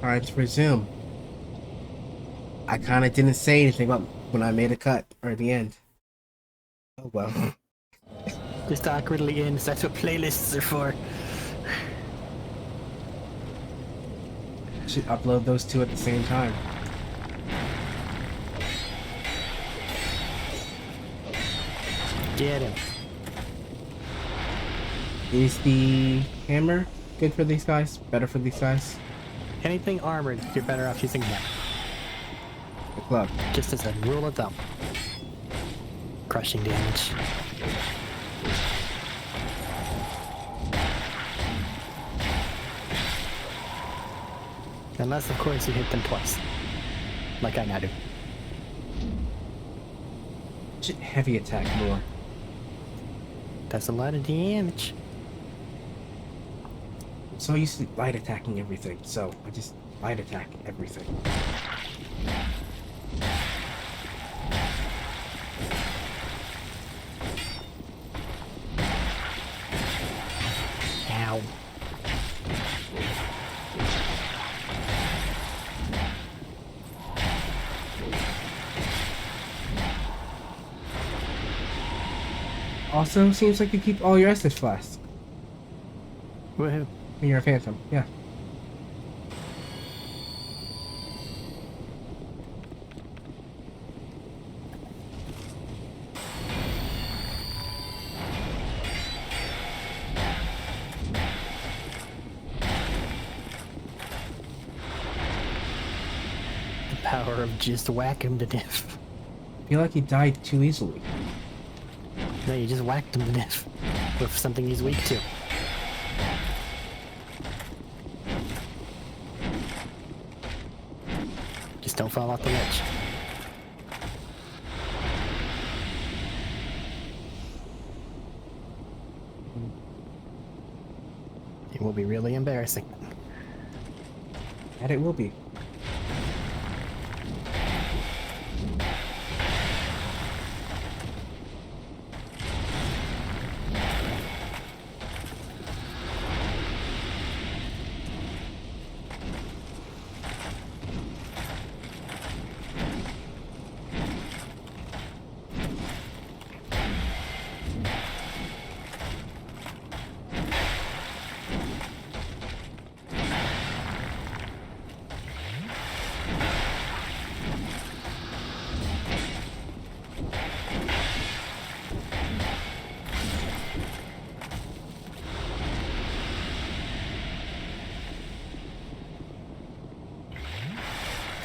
Alright, to resume. I kind of didn't say anything about when I made a cut or the end. Oh well. Just awkwardly ends. That's what playlists are for. Should upload those two at the same time. Get him. Is the hammer good for these guys? Better for these guys? Anything armored, you're better off using him. The club. Just as a rule of thumb. Crushing damage. Unless, of course, you hit them twice. Like I now do. Should heavy attack more. That's a lot of damage. I'm so used to light attacking everything, so I just light attack everything. Ow. Also, seems like you keep all your Estus flasks Woohoo. when you're a phantom. Yeah. The power of just whack him to death. I feel like he died too easily. No, you just whacked him to death with something he's weak to. Just don't fall off the ledge. It will be really embarrassing. And it will be.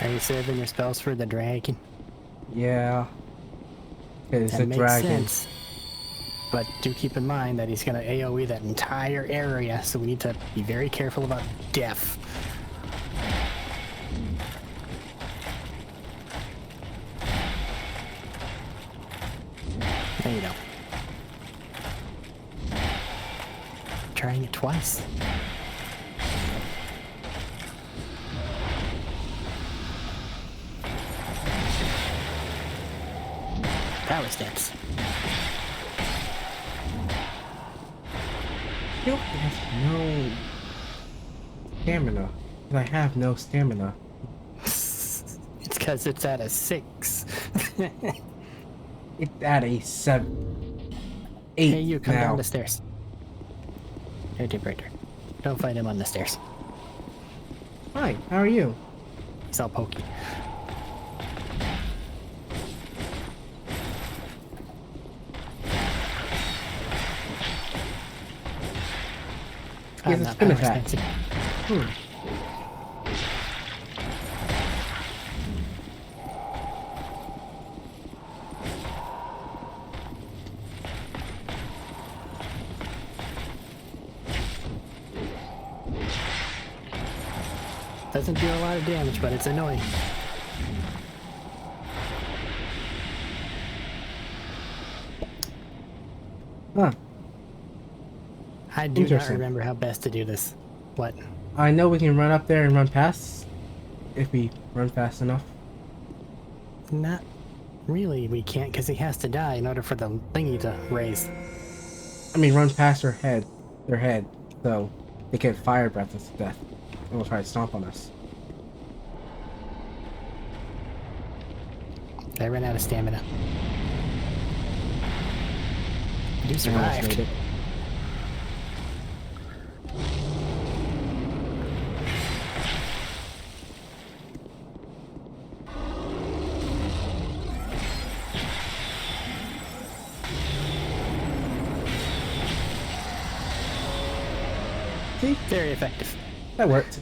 Are you saving your spells for the dragon? Yeah. It's That a makes dragon. sense. But do keep in mind that he's going to AoE that entire area, so we need to be very careful about death. There you go. Trying it twice. Power stance. I don't have no stamina. I have no stamina. It's because it's at a 6. It's at a 7. 8 Hey, you come now. down the stairs. Here, Deep Breaker. Don't fight him on the stairs. Hi, how are you? He's all pokey. He has I'm a not spin power attack. stancing. Hmm. Doesn't do a lot of damage, but it's annoying. Huh. I do not Interesting. remember how best to do this. What? I know we can run up there and run past. If we run fast enough. Not really, we can't, because he has to die in order for the thingy to raise. I mean, run past their head, so they get fire breath to death. And will try to stomp on us. I ran out of stamina. You I almost survived. made it. See? Very effective. That worked.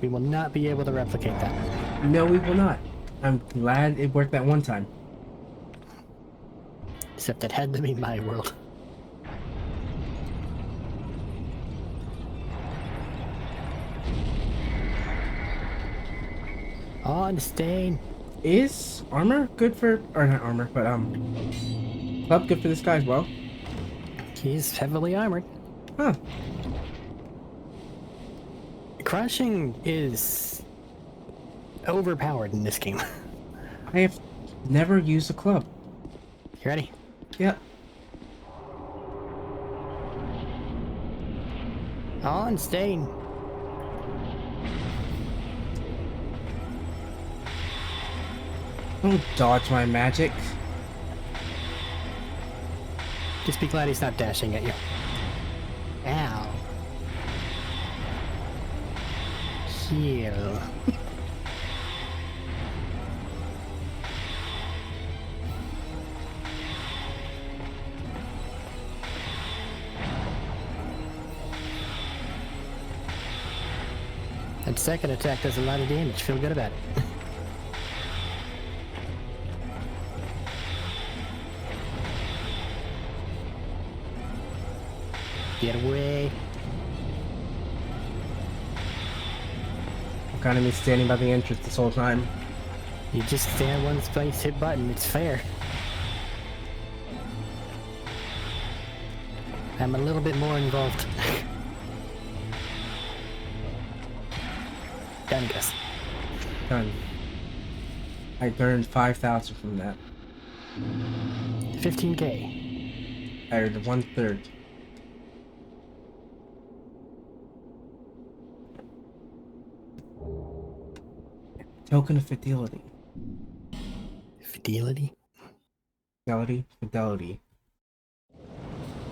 We will not be able to replicate that. No, we will not. I'm glad it worked that one time. Except it had to be my world. On stain. Is armor good for, or not armor, but club good for this guy as well? He's heavily armored. Huh. Crushing is overpowered in this game. I have never used a club. You ready? Yep. On stain. Don't dodge my magic. Just be glad he's not dashing at you. Ow. Heal. That second attack does a lot of damage. Feel good about it. Get away. I'm kind of been standing by the entrance this whole time. You just stand one place, hit button. It's fair. I'm a little bit more involved. Done, Gus. Done. I earned 5,000 from that. 15K. I earned 1/3. Token of fidelity. Fidelity? Fidelity.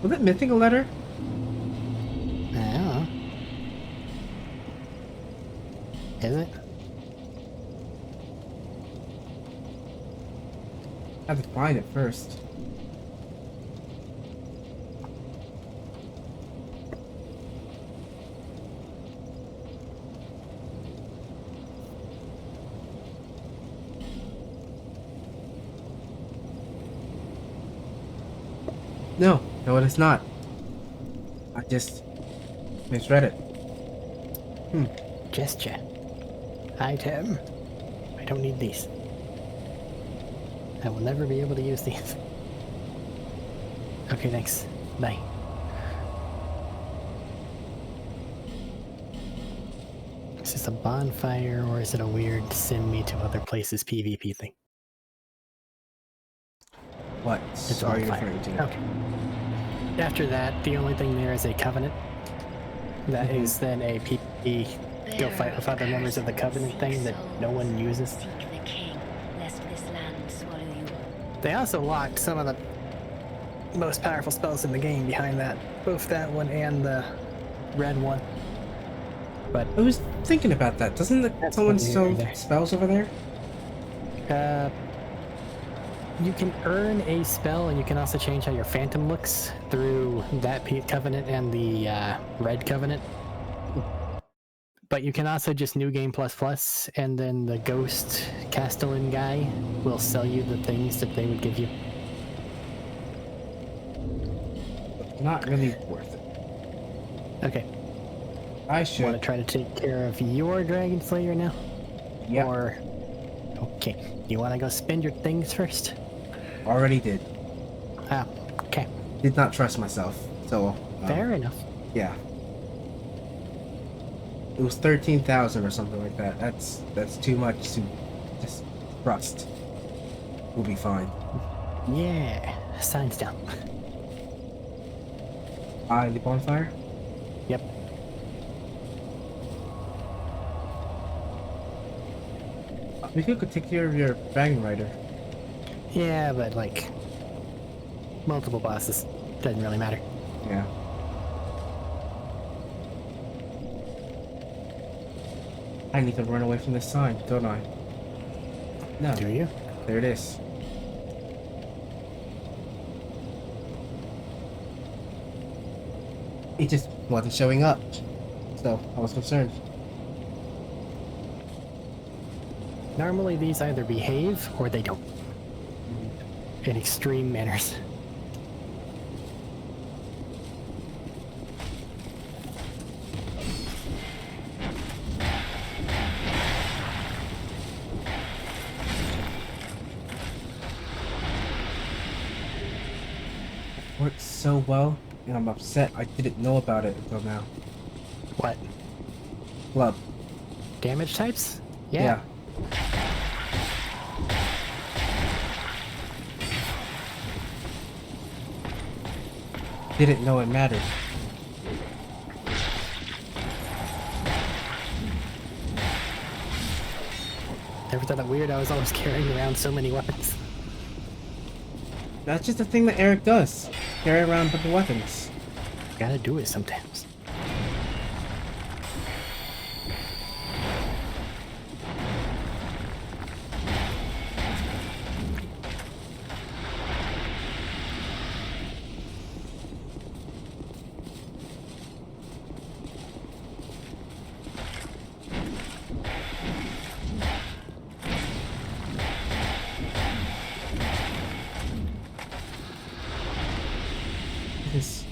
Was it missing a letter? I don't know. Is it? I have to find it first. No, it is not. I just misread it. Gesture. Item. I don't need these. I will never be able to use these. Okay, thanks. Bye. Is this a bonfire or is it a weird send me to other places PvP thing? What It's are you bonfire. referring to? Okay. After that, the only thing there is a covenant. That is then a PvP go fight with other members of the covenant thing that no one uses. Seek the king, lest this land swallow you. They also locked some of the most powerful spells in the game behind that. Both that one and the red one. But I was thinking about that. Doesn't That's someone what sell you're there. spells over there? you can earn a spell and you can also change how your phantom looks through that covenant and the red covenant. But you can also just New Game ++, and then the ghost Castellan guy will sell you the things that they would give you. Not really worth it. Okay. I Want to should. try to take care of your Dragon Slayer now? Yeah, Or... Okay. You want to go spend your things first? already did. Ah, okay. Did not trust myself. So, Fair enough. yeah. It was 13,000 or something like that. That's too much to just trust. We'll be fine. Yeah. Signs down. The bonfire? Yep. We could take care of your dragon rider. Yeah, but like multiple bosses doesn't really matter. Yeah. I need to run away from this sign, don't I? No. Do you? There it is. It just wasn't showing up. So I was concerned. Normally these either behave or they don't. In extreme manners. Worked so well, and I'm upset I didn't know about it until now. What? Club. Damage types? Yeah. Didn't know it mattered. Never thought it weird I was always carrying around so many weapons. That's just a thing that Eric does. Carry around with the weapons. Gotta do it sometimes. It is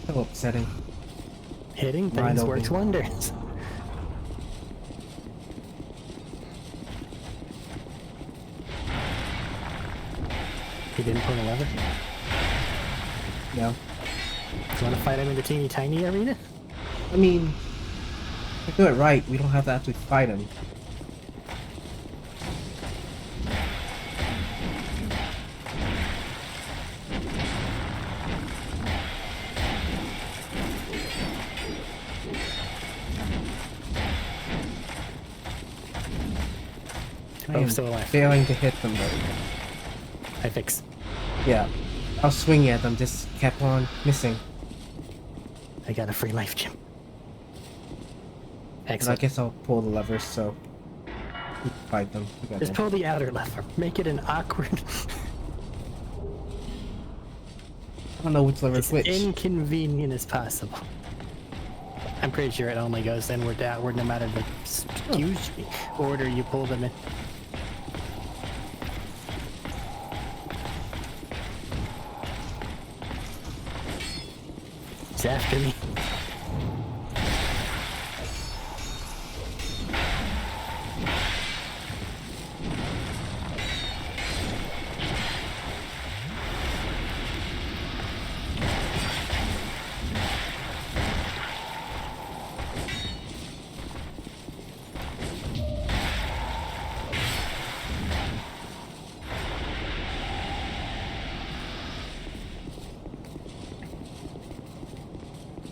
so upsetting. Hitting Mind things works opening. wonders. He didn't pull a lever? No. Do you want to fight him in the teeny tiny arena? I mean, if we do it right, we don't have to actually fight him. I Oh, am still alive. failing to hit them though. I fix. Yeah. I was swinging at them, just kept on missing. I got a free life gem. And I Excellent. guess I'll pull the levers, so we can fight them. Just pull the outer lever. Make it an awkward, I don't know which lever is as which. inconvenient as possible. I'm pretty sure it only goes inward to outward no matter the excuse me, order you pull them in. It's after me.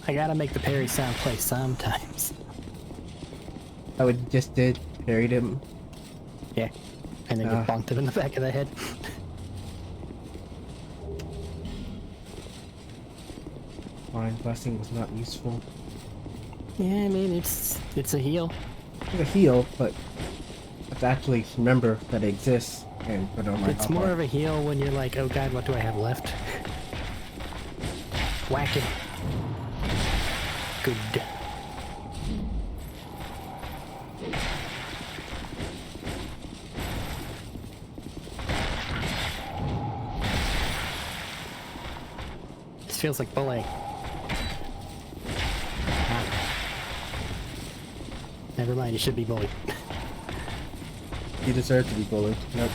I gotta make the parry sound play sometimes. I would just did, parried him. Yeah. And then you Ah. bonked him in the back of the head. Fine, blessing was not useful. Yeah, I mean it's a heal. It's a heal, but I have to actually remember that it exists and put it on my It's more of a heal when you're like, oh god, what do I have left? Whack it. Good. This feels like bullying. Never mind, you should be bullied. You deserve to be bullied. Nope.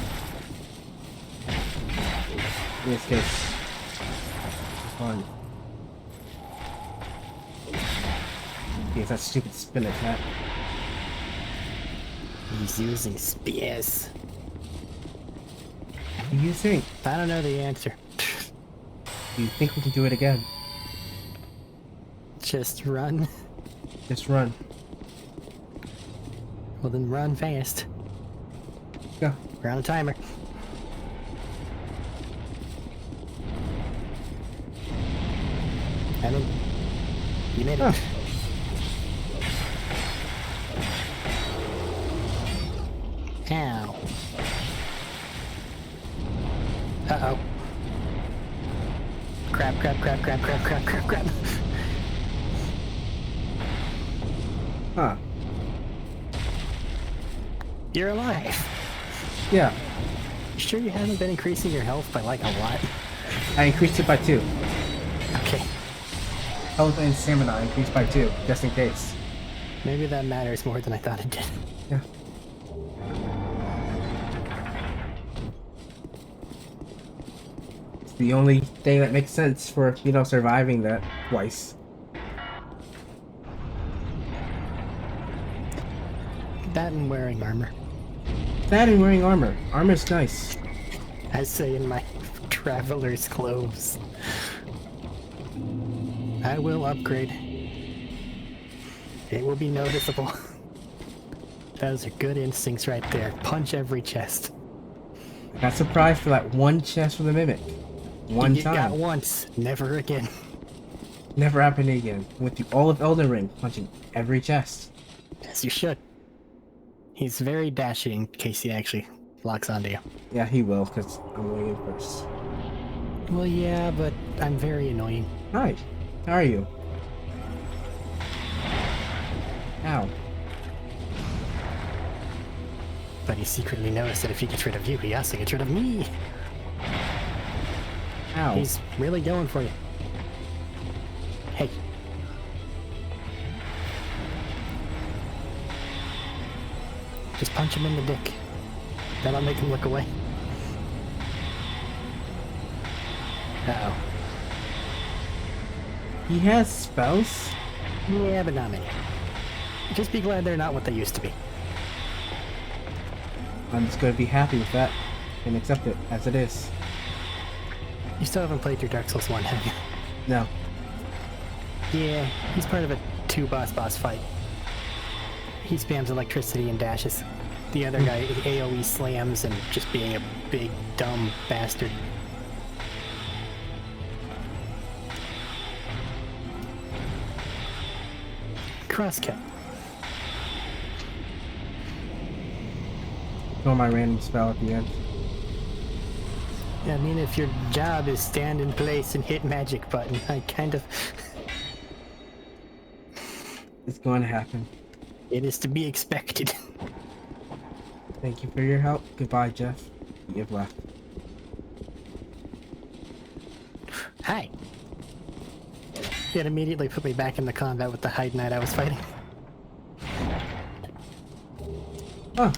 In this case, it's fine. Yes, that stupid spin attack. He's using spears. What do you think? I don't know the answer. Do you think we can do it again? Just run. Just run. Well then run fast. Go. We're on a timer. I mean, you made it. Oh. Ow. Uh-oh. Crap. Huh. You're alive. Yeah. You sure you haven't been increasing your health by like a lot? I increased it by 2. Okay. Health and stamina I increased by 2, just in case. Maybe that matters more than I thought it did. Yeah. It's the only thing that makes sense for, you know, surviving that twice. That and wearing armor. That and wearing armor. Armor's nice. I say in my traveler's clothes. I will upgrade. It will be noticeable. Those are good instincts right there. Punch every chest. I got surprised for that one chest from the Mimic. One You time. got once, never again. Never happened again. Went through all of Elden Ring, punching every chest. As you should. He's very dashy in case he actually locks onto you. Yeah, he will, because I'm going in first. Well, yeah, but I'm very annoying. Hi. How are you? Ow. But he secretly knows that if he gets rid of you, he also gets rid of me. Ow. He's really going for you. Hey. Just punch him in the dick. That'll make him look away. Uh-oh. He has spells? Yeah, but not many. Just be glad they're not what they used to be. I'm just going to be happy with that and accept it as it is. You still haven't played through Dark Souls 1, have you? No. Yeah, he's part of a 2-boss fight. He spams electricity and dashes. The other guy AoE slams and just being a big, dumb bastard. Crosscut. Throw my random spell at the end. I mean, if your job is stand in place and hit magic button, I kind of... It's going to happen. It is to be expected. Thank you for your help. Goodbye, Jeff. You've left. Hi. It immediately put me back in the combat with the Hide Knight I was fighting. Huh.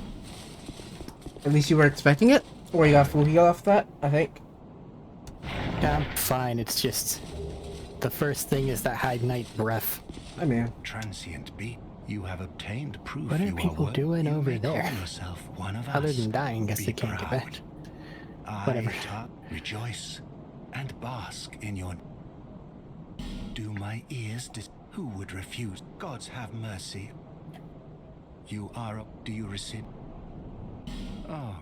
At least you were expecting it? Or you got full heal off that, I think. I'm fine, it's just... The first thing is that Hide Knight breath. Hi, man. Transient beat. You have obtained proof What are you people are doing you over may call there? yourself one of Other us. than dying, guess Be they can't get proud. back. I, Whatever. rejoice and bask in your... Do my ears who would refuse? Gods have mercy. You are... Do you receive... Oh,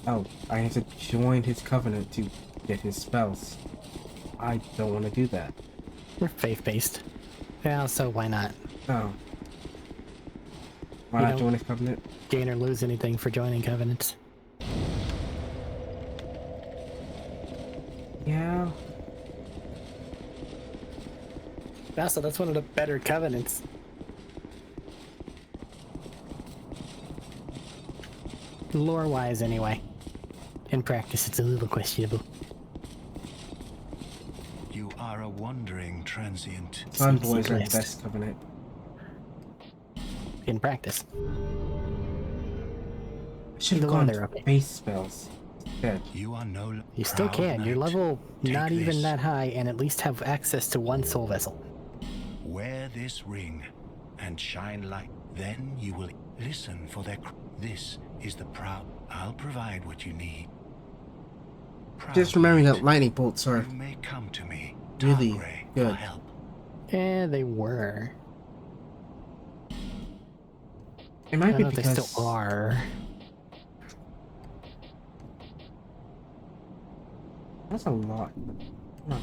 Oh, I have to join his covenant to get his spells. I don't want to do that. We're faith-based. Yeah, so why not? Oh. Why You not don't- join his covenant? Gain or lose anything for joining covenants. Yeah. Also, that's one of the better covenants. Lore-wise, anyway. In practice, it's a little questionable. you are a wandering transient. Sun Seems boys are the sequenced. best covenant. In practice. I should Either have one, gone they're to okay. base spells. Good. You are no... You still proud can. You're knight. level Take not even this. that high and at least have access to one soul vessel. Wear this ring and shine light. Then you will listen for their... This is the proud... I'll provide what you need. Just Proud remembering knight, that lightning bolts are you may come to me, really Targray, good. for help. They were. It I might don't be know if they because still are. That's a lot. Huh.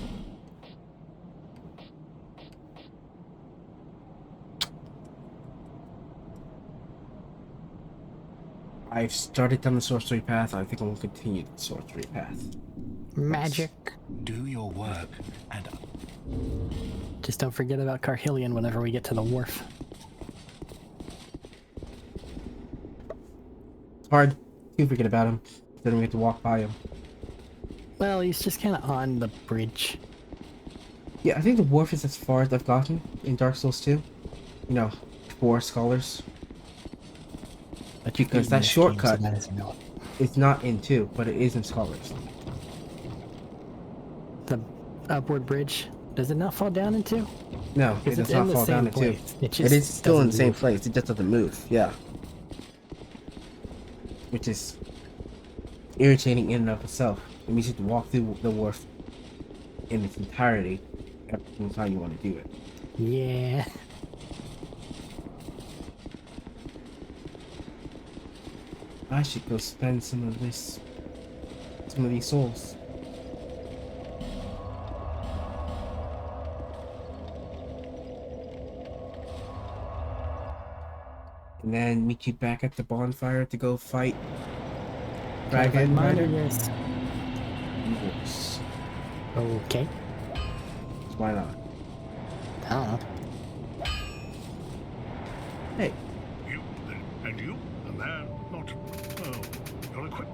I've started down the sorcery path. I think I will continue the sorcery path. Magic. Do your work, and Just don't forget about Carhillion whenever we get to the wharf. It's hard to forget about him. Then we have to walk by him. Well, he's just kind of on the bridge. Yeah, I think the wharf is as far as I've gotten in Dark Souls 2. You know, for scholars. But you've Because beaten that this shortcut game, so that is enough. is not in 2, but it is in scholars. The upward bridge, does it not fall down into? No, it Because does it's not in the fall down same in 2. place. It It just is still in the doesn't same move. place, it just doesn't move, yeah. Which is irritating in and of itself. It means you have to walk through the wharf in its entirety every single time you want to do it. Yeah. I should go spend some of these souls. And then meet you back at the bonfire to go fight Dragon Reminder, Rider. yes. Yes. Okay. Why not? I don't know. Hey, You, and you, a man, not, oh, you're equipped.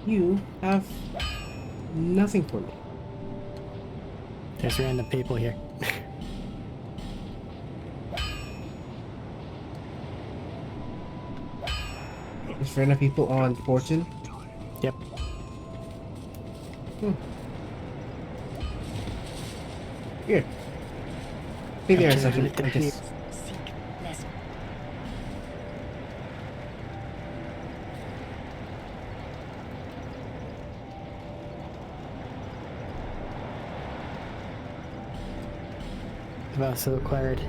you have nothing for me. There's random people here. There's random people on Fortune. Yep. Here. Be there a Okay, second. let them I just... Seek blessing. I've also acquired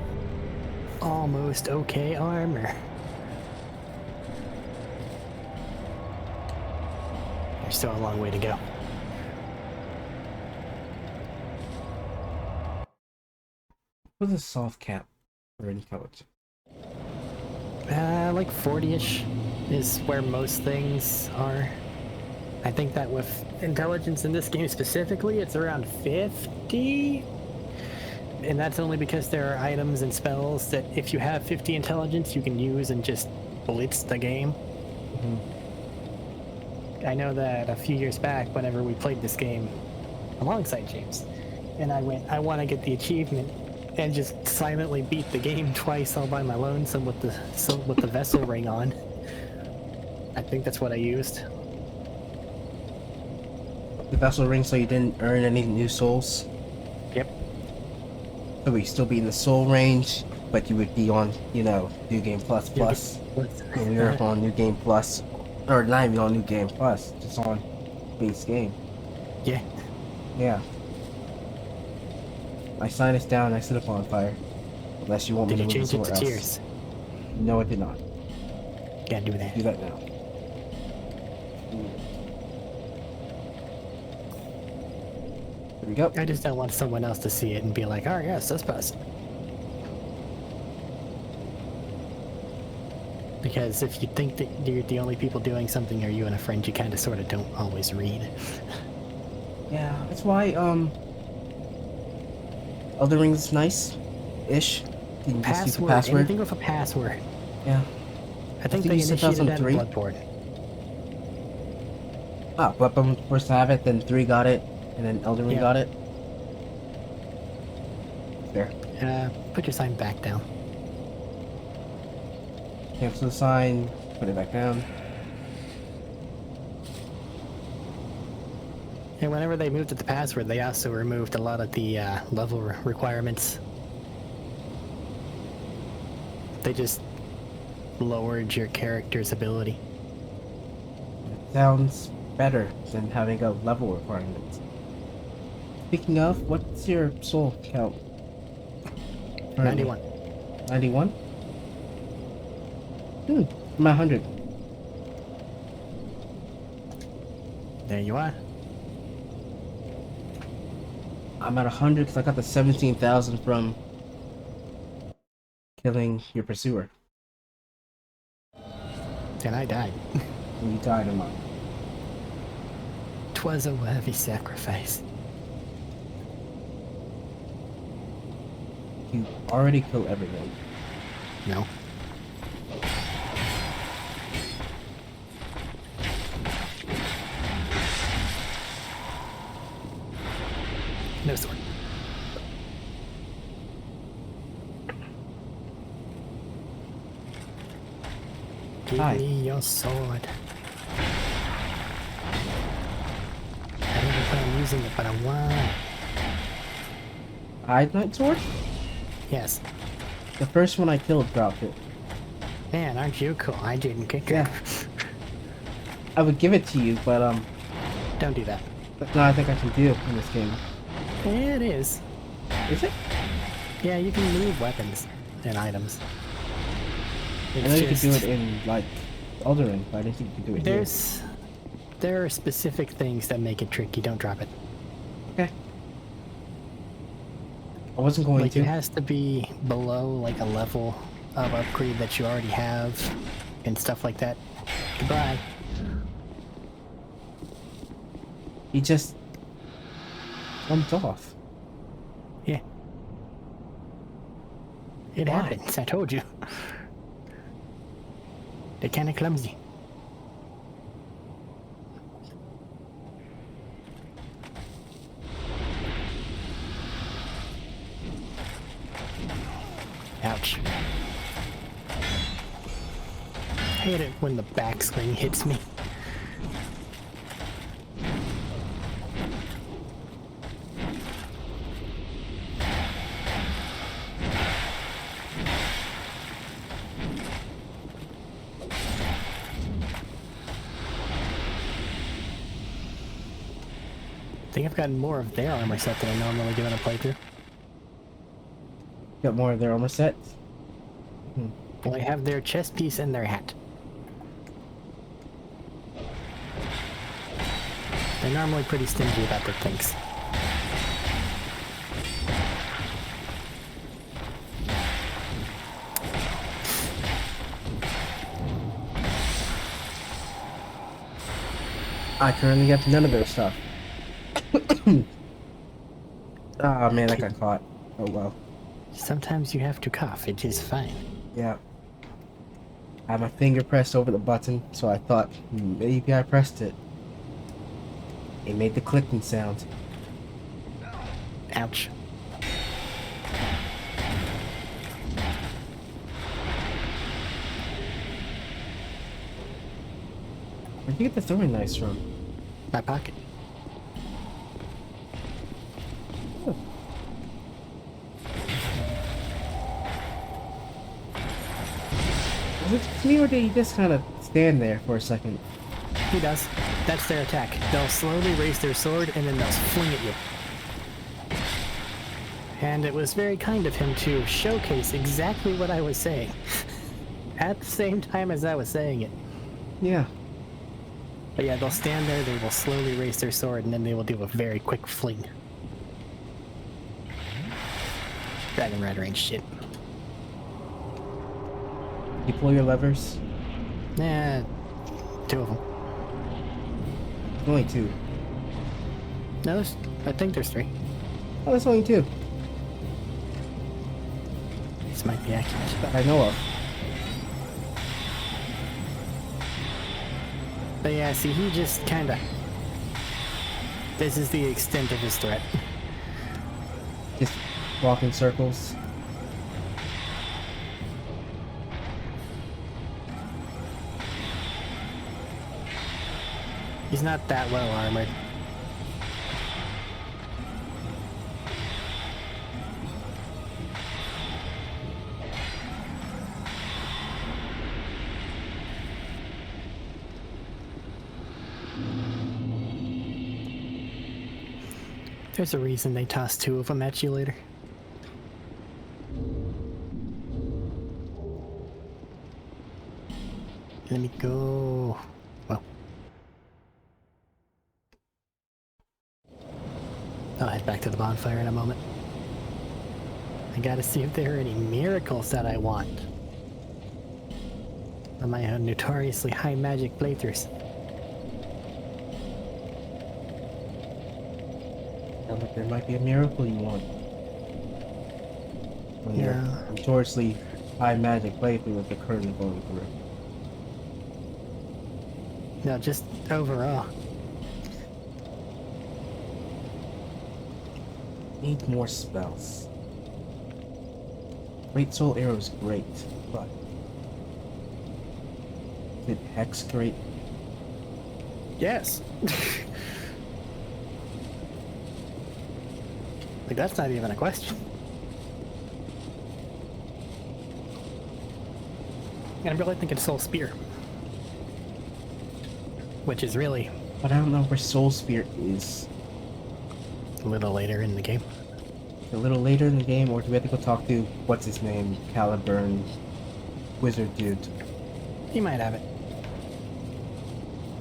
almost okay armor. There's still a long way to go. What's a soft cap for intelligence? Like 40-ish is where most things are. I think that with intelligence in this game specifically, it's around 50. And that's only because there are items and spells that if you have 50 intelligence, you can use and just blitz the game. I know that a few years back, whenever we played this game alongside James, and I want to get the achievement, and just silently beat the game twice all by my lonesome with the vessel ring on. I think that's what I used. The vessel ring so you didn't earn any new souls? Yep. So we still be in the soul range, but you would be on, you know, New Game Plus Plus. And we were on New Game Plus. Or not even on New Game Plus, just on base game. Yeah. Yeah. I sign us down, I sit up on fire. Unless you want Did me you to move change it somewhere to else. tears? No, I did not. Can't do that. Do that now. There we go. I just don't want someone else to see it and be like, oh yes, that's best. Because if you think that you're the only people doing something or you and a friend, you kind of sort of don't always read. Yeah, that's why, Elden Ring's nice-ish. You can just use the Password, anything with a password. Yeah. I think think they you said initiated that in 2003? Bloodborne. Ah, Bloodborne first to have it, then 3 got it, and then Elden Ring Yeah. got it. There. Put your sign back down. Cancel the sign, put it back down. And whenever they moved to the password, they also removed a lot of the level requirements. They just lowered your character's ability. Sounds better than having a level requirement. Speaking of, what's your soul count? 91. 91? I'm at 100. There you are. I'm at 100 because I got the 17,000 from killing your pursuer. And I died. And you died in mine. 'Twas a worthy sacrifice. You already killed everyone. No. No sword. Give Hi. me your sword. I don't know plan on using it, but I want. Knight sword? Yes. The first one I killed dropped it. Man, aren't you cool? I didn't kick Yeah. it. I would give it to you, but Don't do that. that's not I think I can do in this game. It is. Is it? Yeah, you can move weapons and items. I know you could do it in like Elden, but I didn't think you could do it here. There are specific things that make it tricky. Don't drop it. Okay. I wasn't going Like to. it has to be below like a level of upgrade that you already have and stuff like that. Goodbye. He just jumped off. Yeah. It Why? happens. I told you. They're kind of clumsy. Ouch. I hate it when the backswing hits me. I think I've gotten more of their armor set than I normally do in a playthrough. Got more of their armor sets. Well, I have their chest piece and their hat. They're normally pretty stingy about their things. I currently have none of their stuff. Ah man, I got caught. Oh well. Sometimes you have to cough, it is fine. Yeah. I had my finger pressed over the button, so I thought maybe I pressed it. It made the clicking sound. Ouch. Where'd you get the throwing knives from? My pocket. Was it just me or did he just kind of stand there for a second? He does. That's their attack. They'll slowly raise their sword and then they'll fling at you. And it was very kind of him to showcase exactly what I was saying. At the same time as I was saying it. Yeah. But yeah, they'll stand there, they will slowly raise their sword, and then they will do a very quick fling. Dragon Rider ain't shit. Deploy your levers. Nah, 2 of them. Only 2. No, I think there's 3. Oh, that's only 2 This might be accurate. that I know of. But yeah, see, he just kinda... This is the extent of his threat. Just walk in circles. He's not that well armored. There's a reason they tossed 2 of them at you later. Let me go. Well. bonfire in a moment. I gotta see if there are any miracles that I want on my notoriously high magic playthroughs. Sounds like there might be a miracle you want. When Yeah. your notoriously high magic playthrough that you're currently going through. No, just overall. Need more spells. Great Soul Arrow is great, but did Hex great? Yes. Like, that's not even a question. And I'm really thinking Soul Spear. Which is really But I don't know where Soul Spear is. a little later in the game. A little later in the game, or do we have to go talk to what's his name, Caliburn, wizard dude? You might have it.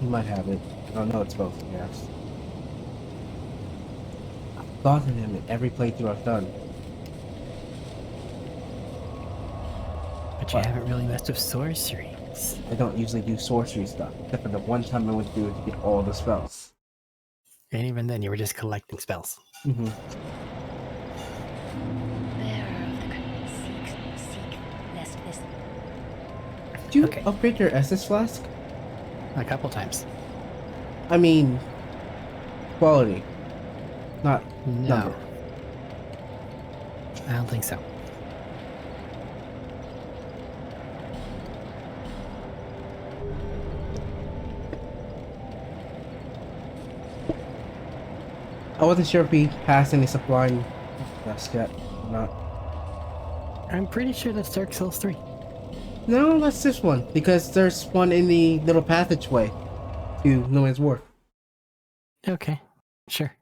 He might have it. Oh no, it's both. Yes. I've gotten him in every playthrough I've done. But you What? haven't really messed with sorceries. I don't usually do sorcery stuff, except for the one time I went through it to get all the spells. And even then, you were just collecting spells. Mm-hmm. Bearer of the seek, lest this. Did you Okay. upgrade your SS flask? A couple times. I mean, quality, not No. number. I don't think so. I wasn't sure if we passed any supplying test yet or not. I'm pretty sure that's Dark Souls 3. No, that's this one, because there's one in the little passageway to No Man's Wharf. Okay, sure.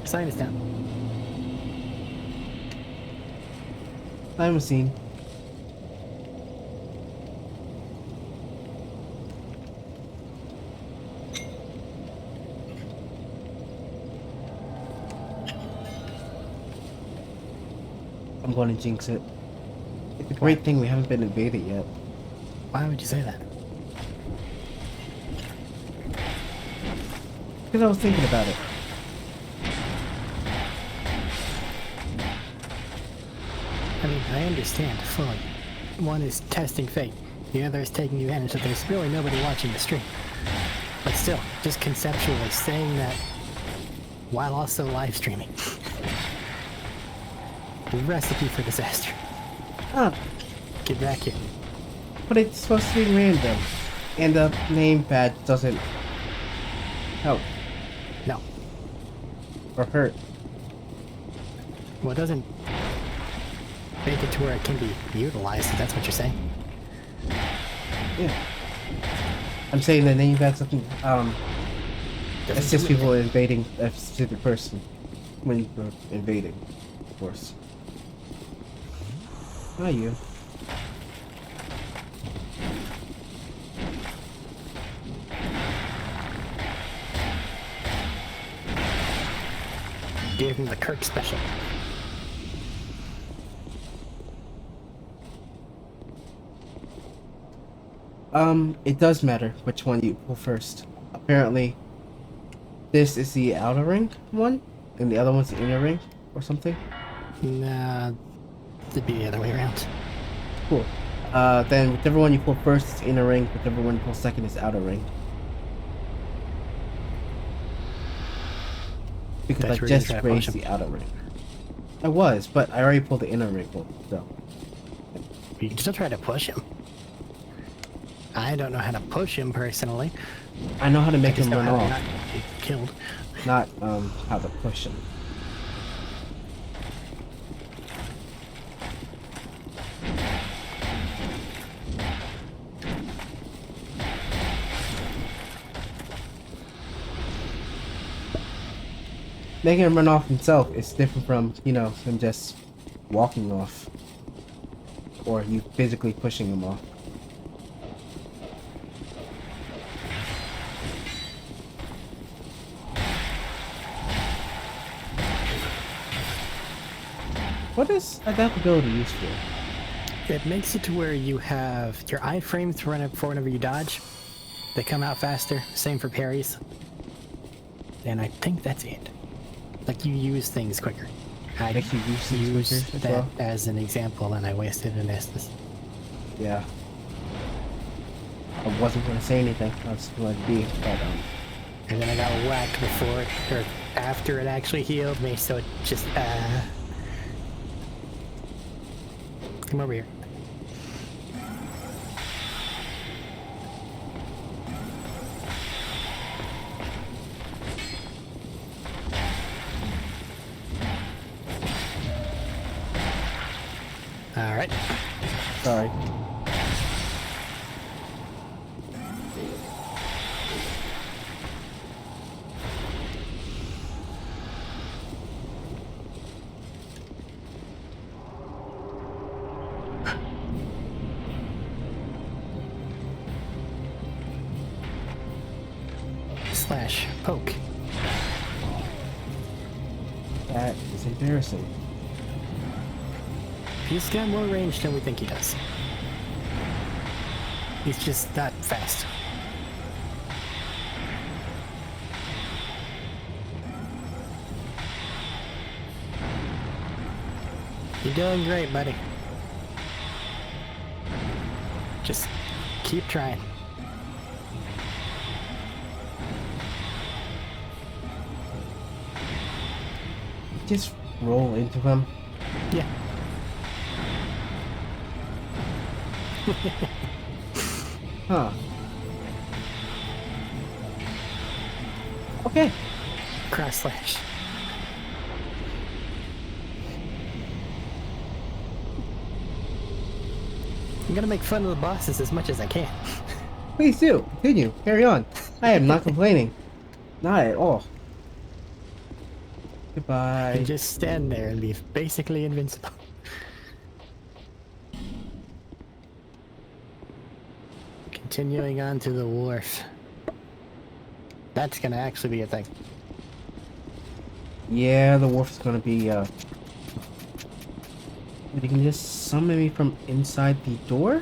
Sign us down. I haven't seen. I'm going to jinx it. It's a great thing we haven't been invaded yet. Why would you say that? Because I was thinking about it. I mean, I understand fully. One is testing fate, the other is taking advantage that there's really nobody watching the stream. But still, just conceptually saying that while also live streaming. Recipe for disaster. Ah, Get back here. but it's supposed to be random. And the name pad doesn't help No. or hurt. Well, it doesn't make it to where it can be utilized, if that's what you're saying. Yeah. I'm saying the name pad doesn't, Doesn't assist do people anything. invading a specific person. When you're invading, of course. Not you. Give him the Kirk special. It does matter which one you pull first. Apparently, this is the outer ring one, and the other one's the inner ring, or something. Nah, it'd be the other way around. Cool. Then whichever one you pull first is inner ring, whichever one you pull second is outer ring. Because That's I where you're just trying to push raised him. the outer ring. I was, but I already pulled the inner ring one, so. You can still try to push him. I don't know how to push him personally. I know how to I make just him know run how to off, not get killed. not how to push him. Making him run off himself is different from, you know, him just walking off. Or you physically pushing him off. What is adaptability used for? It makes it to where you have your iframes to run up for whenever you dodge. They come out faster. Same for parries. And I think that's it. Like, you use things quicker. I Makes you use things quicker as that well? as an example, and I wasted an Estus. Yeah. I wasn't gonna say anything. I was going to be, but And then I got whacked before it, or after it actually healed me, so it just, Come over here. Alright. sorry. Slash poke. That is embarrassing. He's got more range than we think he does. He's just not fast. You're doing great, buddy. Just keep trying. Just roll into him. Yeah. Huh. Okay. Cross slash. I'm gonna make fun of the bosses as much as I can. Please do. Continue. Carry on. I am not complaining. Not at all. Goodbye. And just stand there and be basically invincible. Continuing on to the wharf. That's gonna actually be a thing. Yeah, the wharf is gonna be, but you can just summon me from inside the door?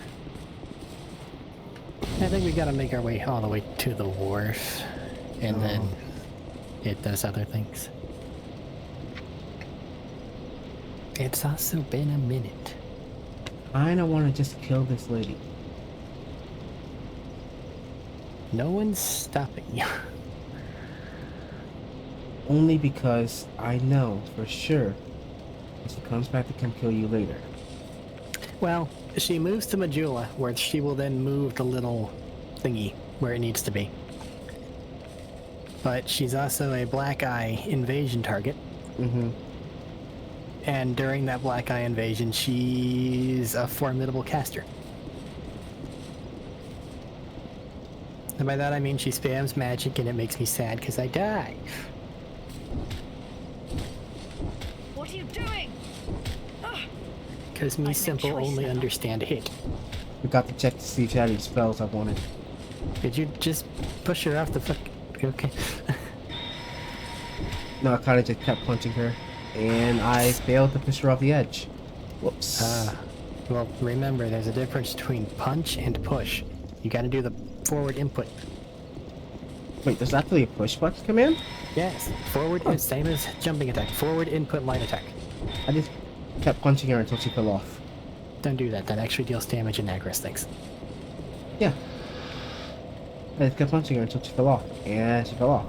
I think we gotta make our way all the way to the wharf. And then it does other things. It's also been a minute. I don't want to just kill this lady. No one's stopping you. Only because I know for sure if she comes back to come kill you later. Well, she moves to Majula, where she will then move the little thingy where it needs to be. But she's also a black eye invasion target. Mm-hmm. And during that black eye invasion, she's a formidable caster. And by that I mean she spams magic and it makes me sad because I die. What are you doing? Because me no simple choice only now. understand hit. Forgot to check to see if she had any spells I wanted. Did you just push her off the fuck? Okay. No, I kind of just kept punching her, and I failed to push her off the edge. Whoops. Well, remember, there's a difference between punch and push. You gotta do the forward input. Wait, there's actually a push button command? Yes, forward is same as jumping attack. Forward input, light attack. I just kept punching her until she fell off. Don't do that. That actually deals damage and aggress things. Yeah. I just kept punching her until she fell off, and she fell off.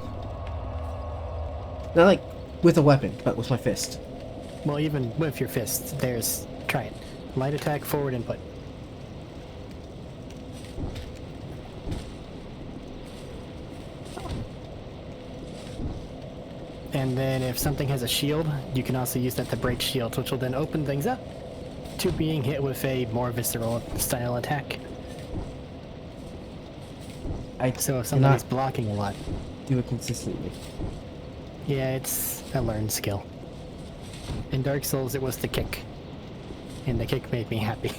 Not like with a weapon, but with my fist. Well, even with your fist, try it. Light attack, forward input. And then if something has a shield, you can also use that to break shields, which will then open things up to being hit with a more visceral style attack. So if somebody's cannot blocking a lot, do it consistently. yeah, it's a learned skill. In Dark Souls, it was the kick. And the kick made me happy.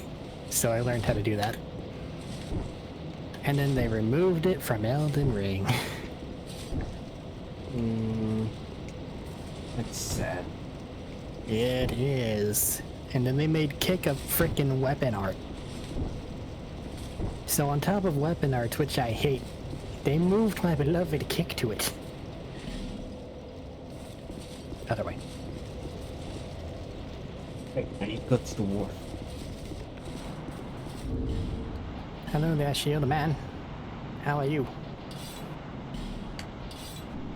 So I learned how to do that. And then they removed it from Elden Ring. That's sad. It is. And then they made Kick a frickin' weapon art. So on top of weapon art, which I hate, they moved my beloved Kick to it. Other way. Wait, I need to go to the wharf. Hello there, Shield Man. How are you?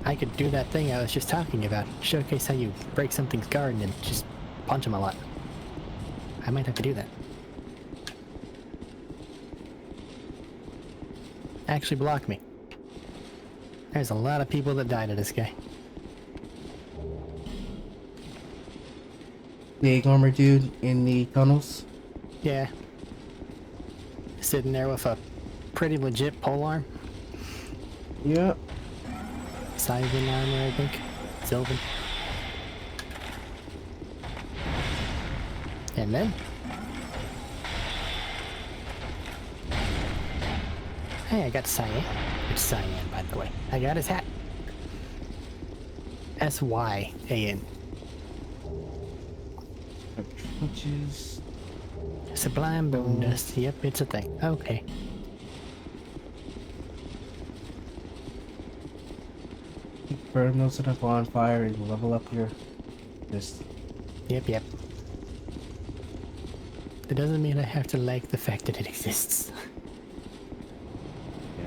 I could do that thing I was just talking about. Showcase how you break something's guard and then just punch him a lot. I might have to do that. Actually block me. There's a lot of people that died to this guy. Big armor dude in the tunnels. Yeah. Sitting there with a pretty legit polearm. Yep. Sylvan armor, I think. Sylvan. And then... Hey, I got Cyan. It's Cyan, by the way. I got his hat. S-Y-A-N. Torches. Sublime bone dust. Yep, it's a thing. Okay. Burn those at a bonfire and level up your this. Yep. That doesn't mean I have to like the fact that it exists. Yeah.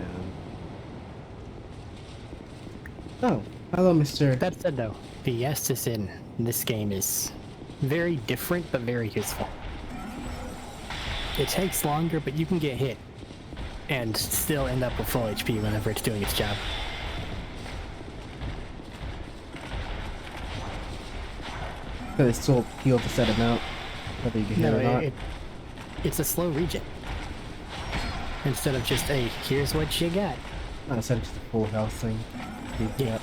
Oh, hello, Mr. That said though, the Estus in this game is very different but very useful. It takes longer, but you can get hit and still end up with full HP whenever it's doing its job. Because they still heal the set amount, whether you get hit or not. It's a slow regen. Instead of just a, here's what you got. Not instead of just a full health thing. Yeah.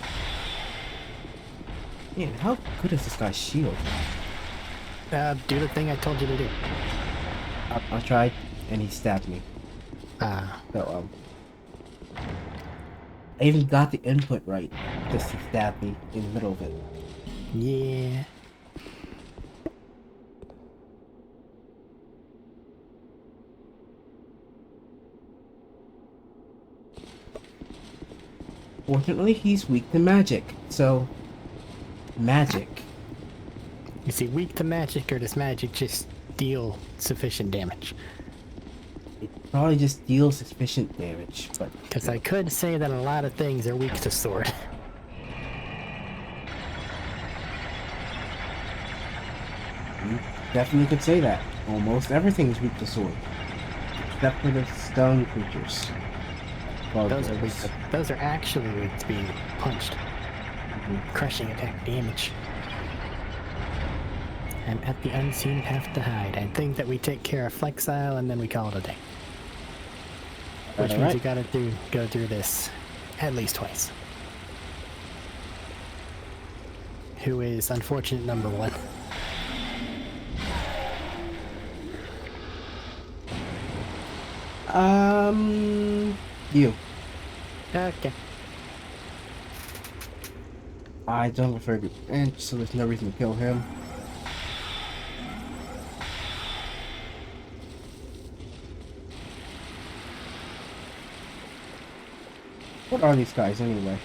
Man, how good is this guy's shield? Do the thing I told you to do. I tried, and he stabbed me. Ah. So, I even got the input right, just to stab me in the middle of it. Yeah. Fortunately, he's weak to magic, so... Magic. You see, weak to magic, or does magic just deal sufficient damage? It probably just deals sufficient damage, but... Because I could say that a lot of things are weak to sword. You definitely could say that. Almost everything is weak to sword. Except for the stone creatures. Those are weak. Those are actually weak to being punched. Crushing attack damage. I'm at the unseen path to hide. I think that we take care of Flexile and then we call it a day. Which means you gotta go through this at least twice. Who is unfortunate number one. You. Okay. I don't have a very good bench, so there's no reason to kill him. What are these guys anyway?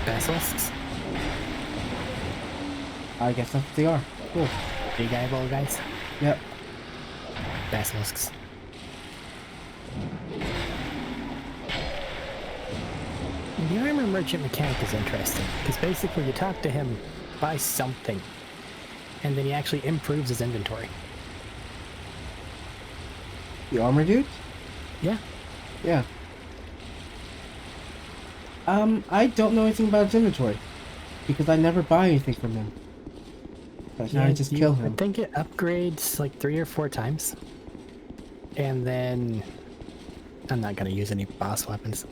Basilisks. I guess that's what they are. Cool. Big eyeball guys. Yep. Basilisks. The armor merchant mechanic is interesting, because basically you talk to him, buy something, and then he actually improves his inventory. The armor dude? Yeah. Yeah. I don't know anything about his inventory, because I never buy anything from him. But now I just kill him. I think it upgrades like 3 or 4 times. And then... I'm not gonna use any boss weapons.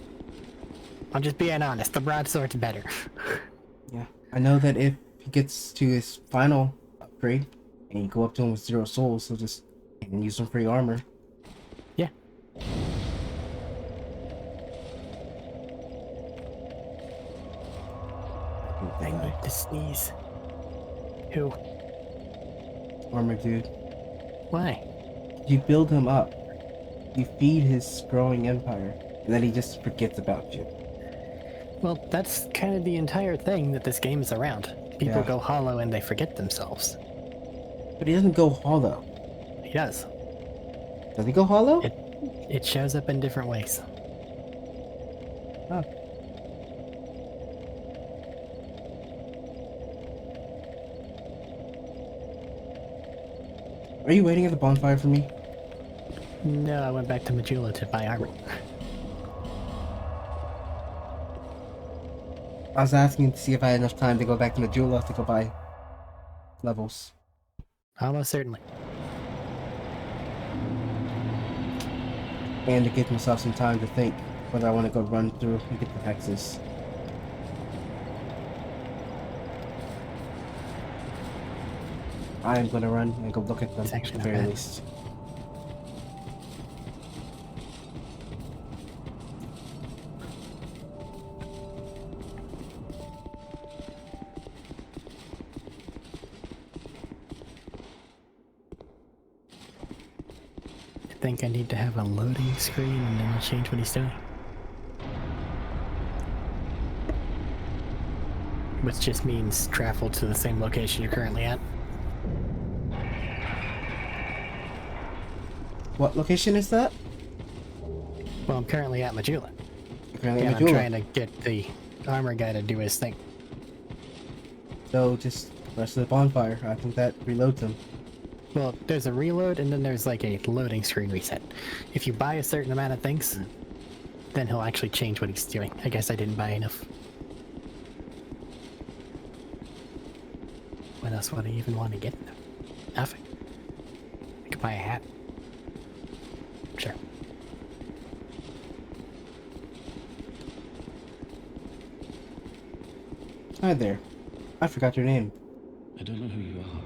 I'm just being honest, the broadsword's better. Yeah. I know that if he gets to his final upgrade, and you go up to him with 0 souls, he'll just use some free armor. Yeah. I need to sneeze. Who? armor dude. Why? You build him up. You feed his growing empire, and then he just forgets about you. Well, that's kind of the entire thing that this game is around. People Yeah. go hollow and they forget themselves. But he doesn't go hollow. He does. Does he go hollow? It shows up in different ways. Huh. Are you waiting at the bonfire for me? No, I went back to Majula to buy armor. I was asking to see if I had enough time to go back to Majula to go buy levels. Almost certainly. And to give myself some time to think whether I want to go run through and get the hexes. I am going to run and go look at them It's at actually the not very bad. least. I think I need to have a loading screen and then I'll change what he's doing. Which just means travel to the same location you're currently at. What location is that? Well, I'm currently at Majula. You're currently And at I'm Majula. trying to get the armor guy to do his thing. So just rest of the bonfire. I think that reloads him. Well, there's a reload and then there's like a loading screen reset. If you buy a certain amount of things, then he'll actually change what he's doing. I guess I didn't buy enough. What else would I even want to get? Nothing. I could buy a hat. Sure. Hi there. I forgot your name. I don't know who you are,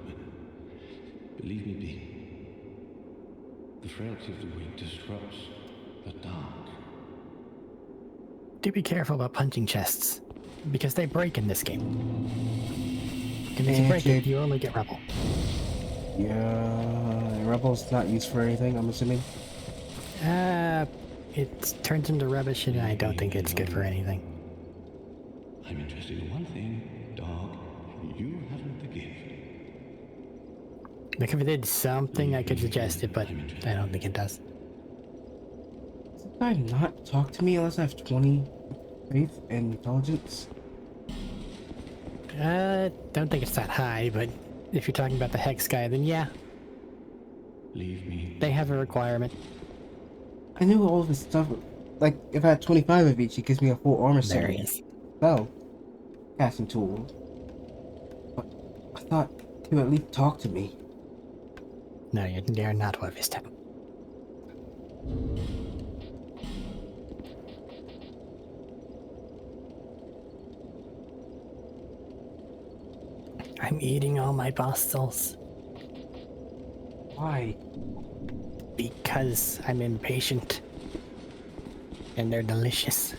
but believe me, B. The frailty of the weak disrupts the dark. Do be careful about punching chests, because they break in this game. And if you break it, you only get rubble. Yeah, Rebel's not used for anything, I'm assuming. It turns into rubbish and I don't think it's good for anything. I'm interested in one thing, dog. You haven't the gift. Like if it did something, I could suggest it, but I don't think it does. Does the guy not talk to me unless I have 20 faith and intelligence? Don't think it's that high, but if you're talking about the Hex guy, then yeah, Leave me. they have a requirement. I knew all of his stuff. Like, if I had 25 of each, it gives me a full armor set. There he is. Spell. Casting tool. But I thought he would at least talk to me. No, you're not one of his type. I'm eating all my pastels Why? because I'm impatient. And they're delicious.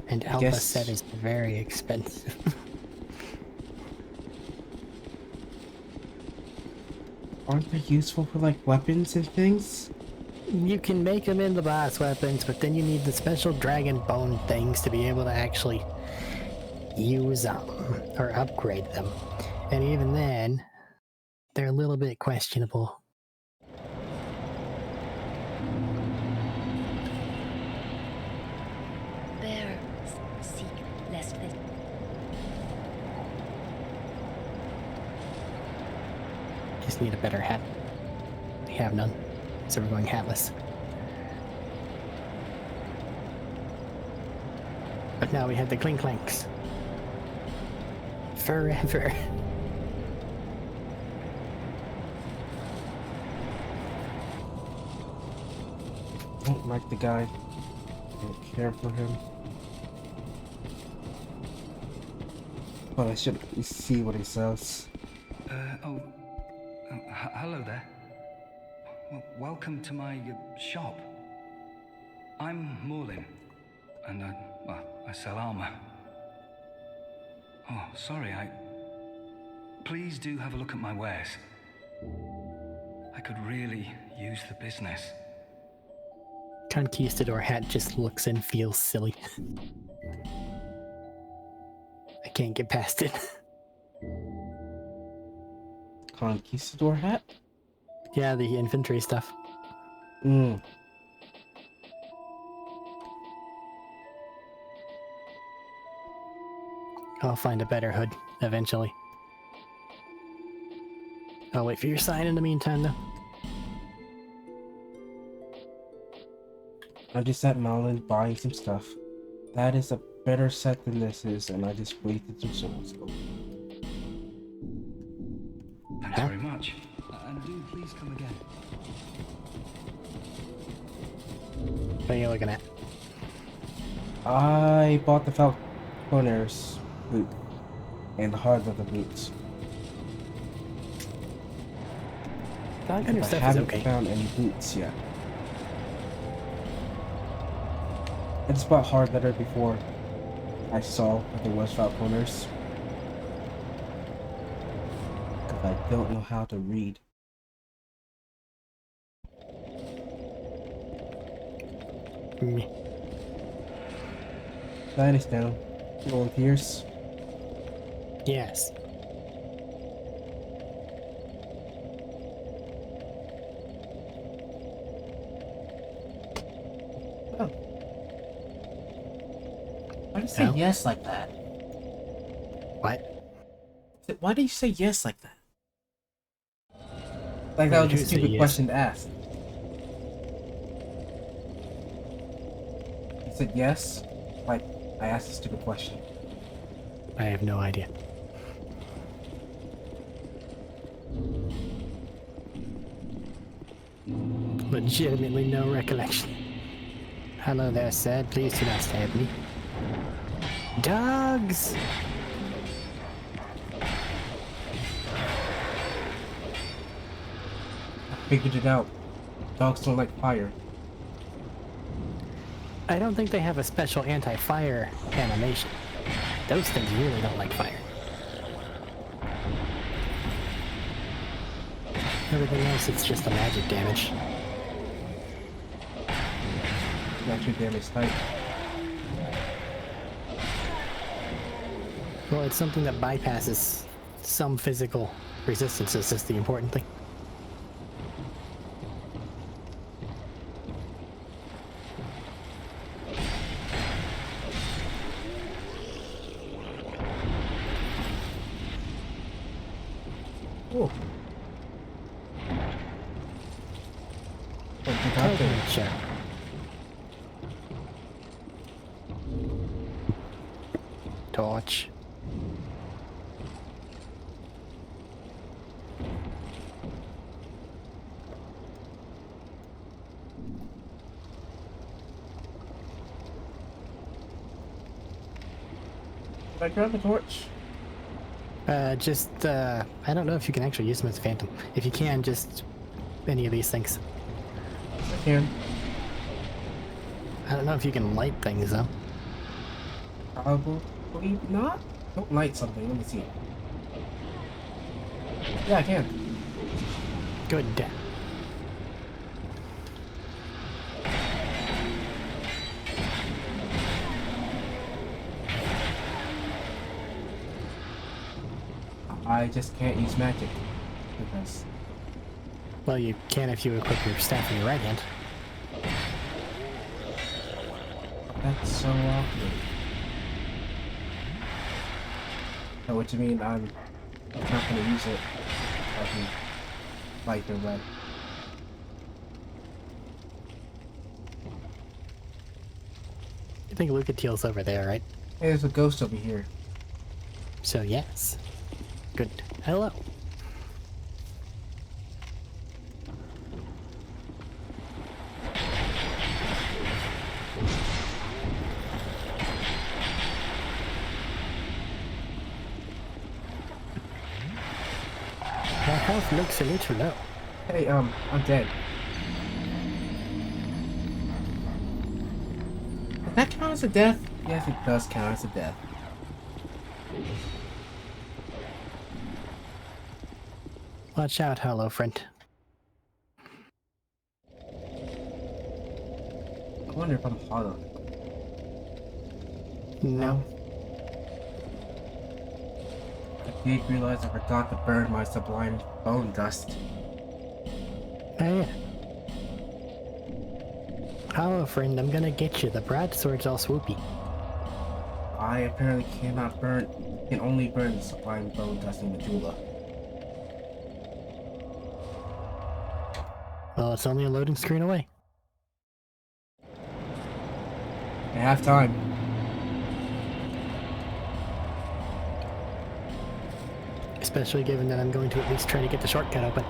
And Alpha guess- set is very expensive. Aren't they useful for, like, weapons and things? You can make them into boss weapons, but then you need the special dragon bone things to be able to actually use them or upgrade them. And even then, they're a little bit questionable. Bear, seek lest this. Just need a better hat. We have none, so we're going hatless. But now we have the clink clanks. Forever. I don't like the guy. I don't care for him. But I should at least see what he says. Hello there. Welcome to my shop. I'm Morlin, and I sell armor. Oh, sorry, Please do have a look at my wares. I could really use the business. Conquistador hat just looks and feels silly. I can't get past it. Conquistador hat? Yeah, the infantry stuff. Mm. I'll find a better hood eventually. I'll wait for your sign in the meantime, though. I'm just at Malin buying some stuff. That is a better set than this is, and I just wasted some souls. Thanks very much. And do please come again. What are you looking at? I bought the Falconer's boot and the hard leather boots. Falconer I stuff is haven't okay. found any boots yet. I just bought hard leather before I saw that there was Falconers. Because I don't know how to read. Me. Sign is down. Volunteers. Yes. Oh. Why do you say No? yes like that? What? Why do you say yes like that? Like Why that would was you a say stupid yes? question to ask. You said yes? Like, I asked a stupid question. I have no idea. Legitimately no recollection. Hello there, sir. Please do not stab me. Dogs! Figured it out. Dogs don't like fire. I don't think they have a special anti-fire animation. Those things really don't like fire. Everything else, it's just a magic damage. Not too damage type. Well, it's something that bypasses some physical resistances, that's the important thing. Oh. What you got there? Sure. Torch. Did I grab the torch? I don't know if you can actually use them as a phantom. If you can, just any of these things. I can. I don't know if you can light things, though. Probably not. Don't light something. Let me see. Yeah, I can. Good. I just can't use magic. Because Well, you can if you equip your staff in your right hand. that's so awkward. Oh, what do you mean I'm not gonna use it? I can light the red. I think Lucatiel's over there, right? Hey, there's a ghost over here. So yes. Good. Hello. My health looks a little low. Hey, I'm dead. Does that count as a death? Yes, it does count as a death. Watch out, hello friend. I wonder if I'm hollow. No. I did realize I forgot to burn my sublime bone dust. Oh yeah. Hello friend, I'm gonna get you. The broadsword's all swoopy. I apparently cannot burn, can only burn the sublime bone dust in Medulla. Well, it's only a loading screen away. I have time. Especially given that I'm going to at least try to get the shortcut open.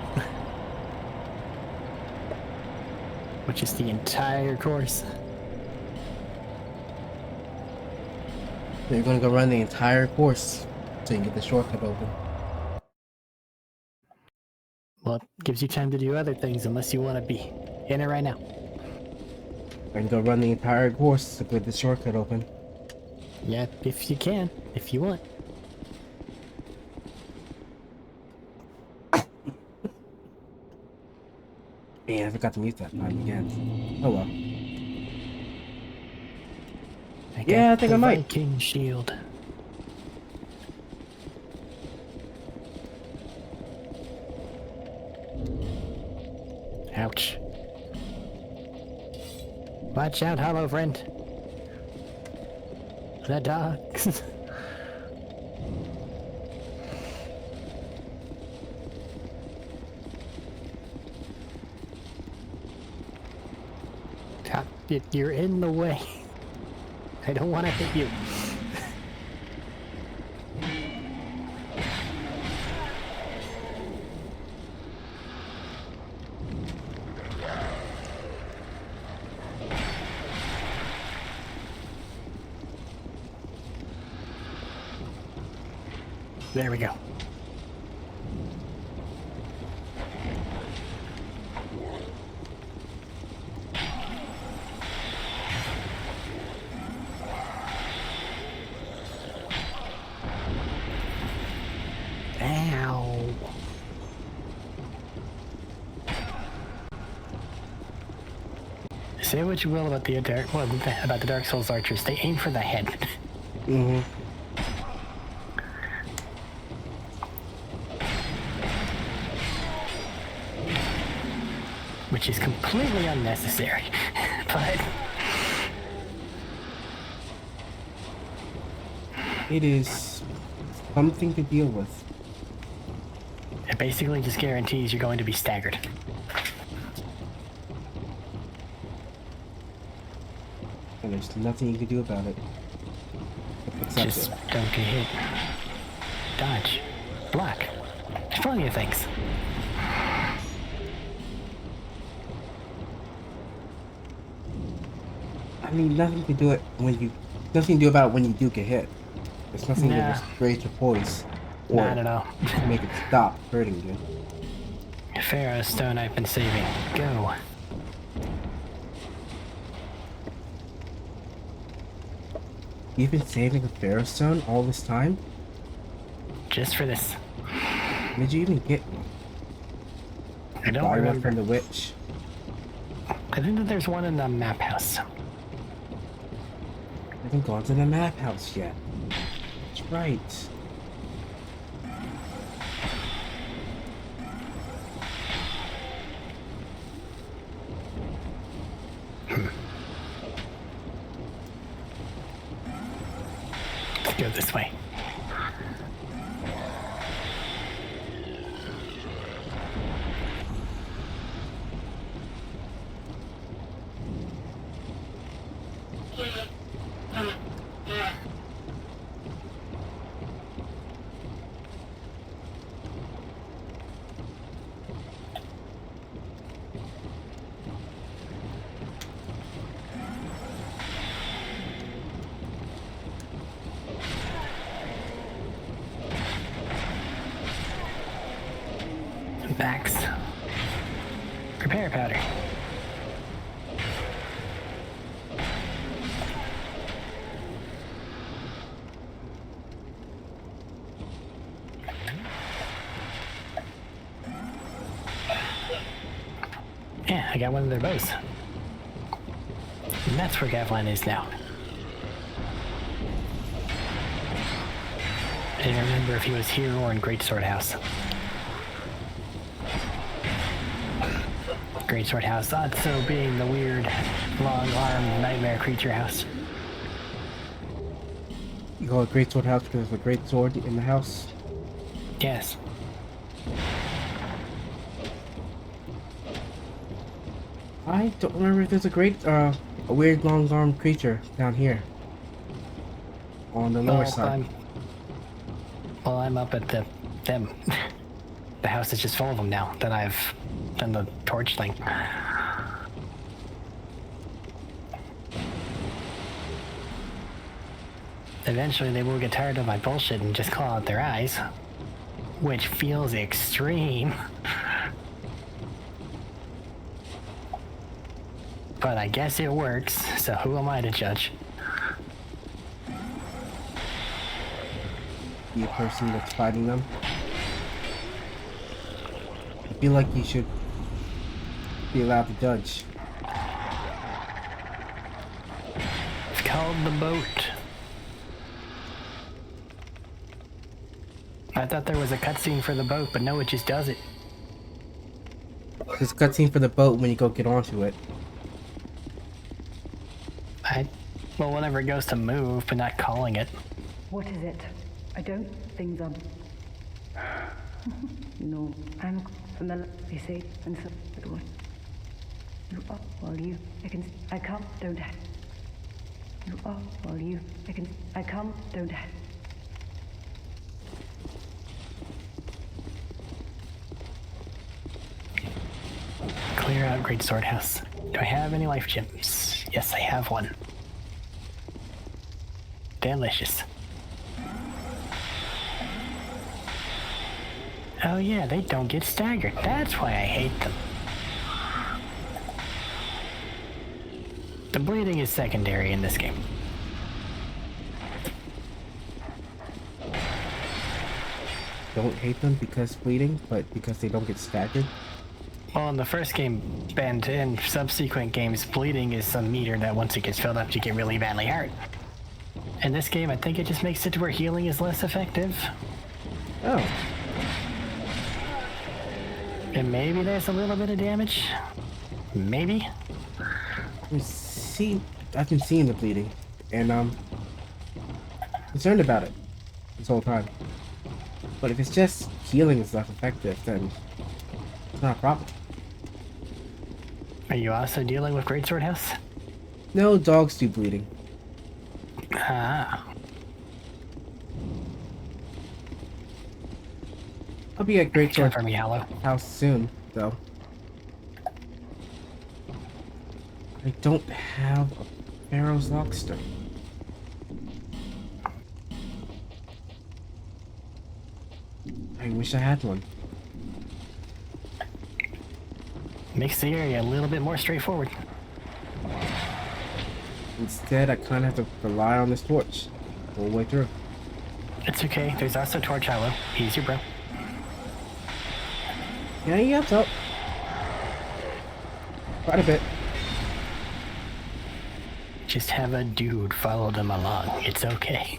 Which is the entire course. So you're gonna go run the entire course so you can get the shortcut open. Well, it gives you time to do other things unless you want to be in it right now. And go run the entire course to get the shortcut open. Yeah, if you can, if you want. Man, I forgot to mute that time again. Oh well. Yeah, I think I might. Viking shield. Ouch. Watch out, hollow friend. The dogs. You're in the way. I don't want to hit you. There we go. Ow. Say what you will about the Dark Souls archers, they aim for the head. Mm-hmm. Which is completely unnecessary, but It is something to deal with. it basically just guarantees you're going to be staggered. And there's nothing you can do about it. Accept Just it. don't get hit. Dodge. Block. There's plenty of things. I mean, nothing to do it when you, nothing to do about it when you do get hit. There's nothing Nah. to restrain your poise or Not at all. make it stop hurting you. Pharaoh Stone I've been saving. Go. You've been saving a Pharaoh Stone all this time? Just for this. Did you even get one? I don't Buy one remember. from the witch. I think that there's one in the map house. I haven't gone to the map house yet. That's right. Let's go this way. Backs. Prepare powder. Yeah, I got one of their bows. And that's where Gavlan is now. I didn't remember if he was here or in Greatsword House. Greatsword House, also being the weird, long-armed nightmare creature house. You call it Great Sword House because there's a great sword in the house? Yes. I don't remember if there's a weird long-armed creature down here. On the lower side. I'm up at them. The house is just full of them now that I've done the torch thing. Eventually they will get tired of my bullshit and just claw out their eyes, which feels extreme. But I guess it works, so who am I to judge? The person that's fighting them. I feel like you should be allowed to judge. It's called the boat. I thought there was a cutscene for the boat, but no, it just does it. There's a cutscene for the boat when you go get onto it. Well, whenever it goes to move, but not calling it. What is it? I don't think I'm. No, I'm familiar. They say, and so good one. You are while you. I come. Don't. You are while you. I come. Don't. Clear out Greatsword House. Do I have any life gems? Yes, I have one. Delicious. Oh yeah, they don't get staggered. That's why I hate them. The bleeding is secondary in this game. Don't hate them because bleeding, but because they don't get staggered. Well, in the first game, and in subsequent games, bleeding is some meter that once it gets filled up, you get really badly hurt. In this game, I think it just makes it to where healing is less effective. Oh. And maybe there's a little bit of damage. Maybe. I've been seeing the bleeding, and I'm concerned about it this whole time. But if it's just healing is less effective, then it's not a problem. Are you also dealing with Greatsword House? No, dogs do bleeding. Ah. I'll be at Great Sword For me, Hollow. House soon, though. I don't have a Pharaoh's Lockstone. I wish I had one. Makes the area a little bit more straightforward. Instead, I kind of have to rely on this torch the whole way through. It's okay. There's also Torch Hollow. He's your bro. Yeah, he helps out. Quite a bit. Just have a dude follow them along. It's okay.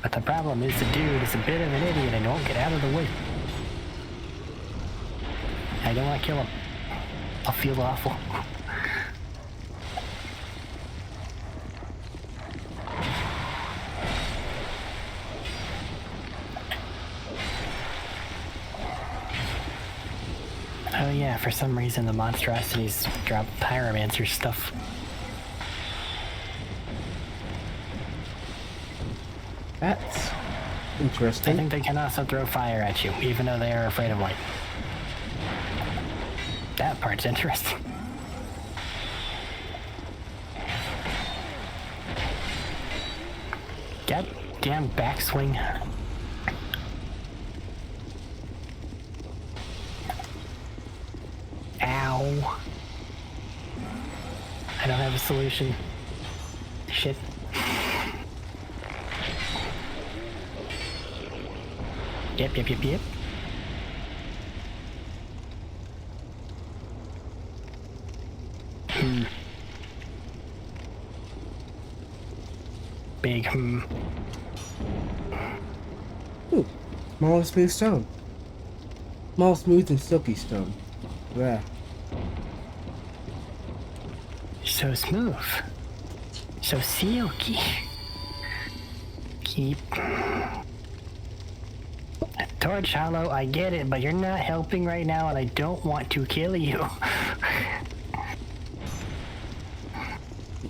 But the problem is the dude is a bit of an idiot and won't get out of the way. I don't want to kill him. I'll feel awful. Oh yeah, for some reason the monstrosities drop pyromancer stuff. That's I interesting. think they can also throw fire at you, even though they are afraid of light. That part's interesting. Goddamn backswing. Ow. I don't have a solution. Shit. Yep. big Ooh, small and smooth stone. Small, smooth, and silky stone. Yeah. So smooth. So silky. Keep. Torch Hollow, I get it, but you're not helping right now and I don't want to kill you.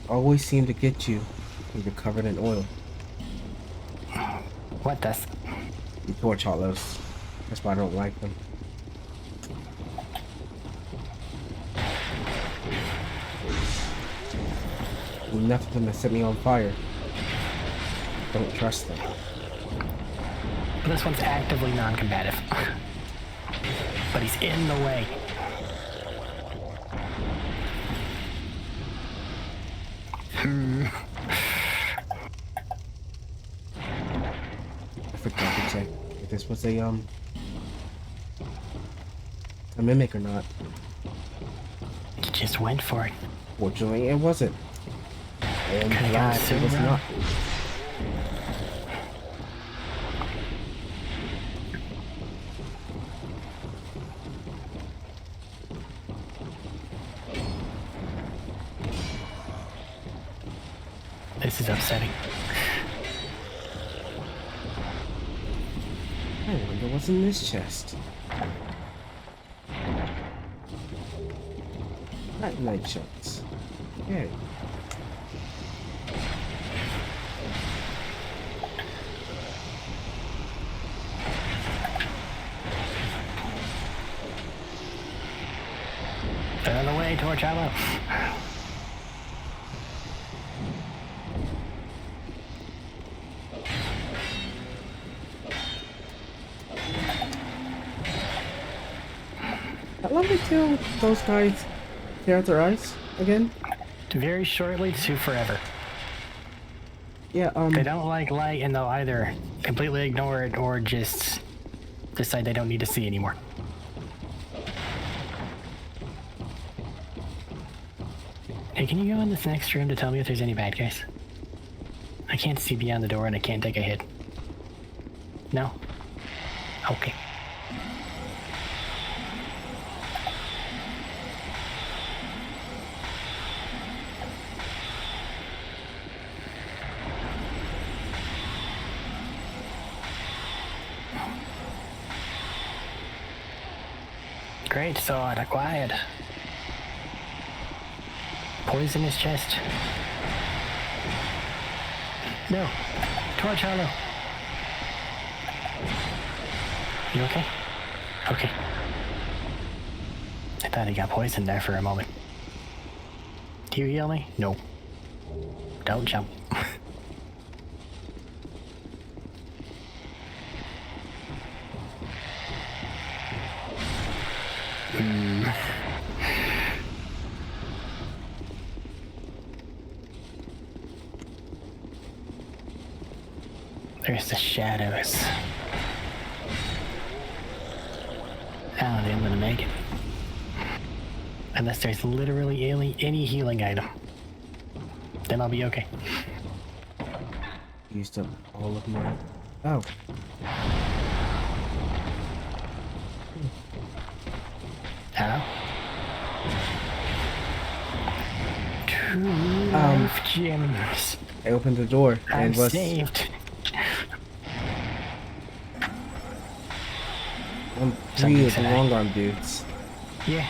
Always seem to get you when you're covered in oil. What does? The torch hollows. That's why I don't like them. Enough of them to set me on fire. Don't trust them. This one's actively non-combative. But he's in the way. I forgot to check if this was a mimic or not. You just went for it. Fortunately, it wasn't. And Could've glad gone so it was wrong. not. This is upsetting. I wonder what's in this chest. Night shots. Okay. Get out of the way, Torch Hollow. I love to kill those guys. Tear out their eyes again. Very shortly to forever. Yeah. They don't like light and they'll either completely ignore it or just decide they don't need to see anymore. Hey, can you go in this next room to tell me if there's any bad guys? I can't see beyond the door and I can't take a hit. No? Okay. Great sword acquired. Poisonous chest. No. Torch Hollow. You okay? Okay. I thought he got poisoned there for a moment. Do you heal me? No. Don't jump. There's the shadows. I don't think I'm gonna make it. Unless there's literally any healing item. Then I'll be okay. Used up all of my. Oh. Hello? 2 life gems. I opened the door I'm and was saved. on 3 Something of the said long arm dudes. Yeah.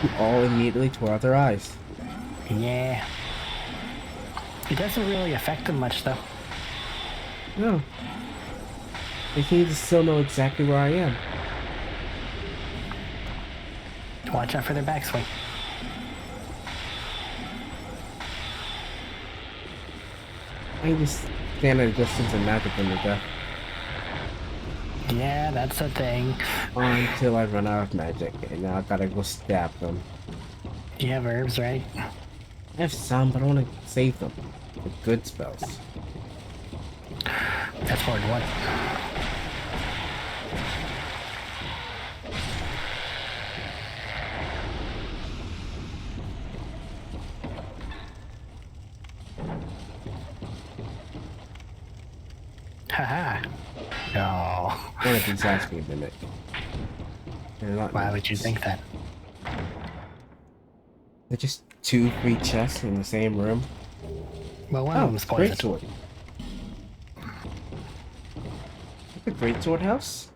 Who all immediately tore out their eyes. Yeah. It doesn't really affect them much though. No. They seem to still know exactly where I am. Watch out for their backswing. I can just stand at a distance and magic them to death. Yeah, that's a thing. Until I run out of magic, and now I gotta go stab them. You have herbs, right? I have some, but I want to save them. The good spells. That's hard one. Haha. No. One of these has to be a mimic. They're not. Why would you think that? They're just 2 free chests in the same room. Well, one of them's poisoned. Greatsword. The Greatsword house?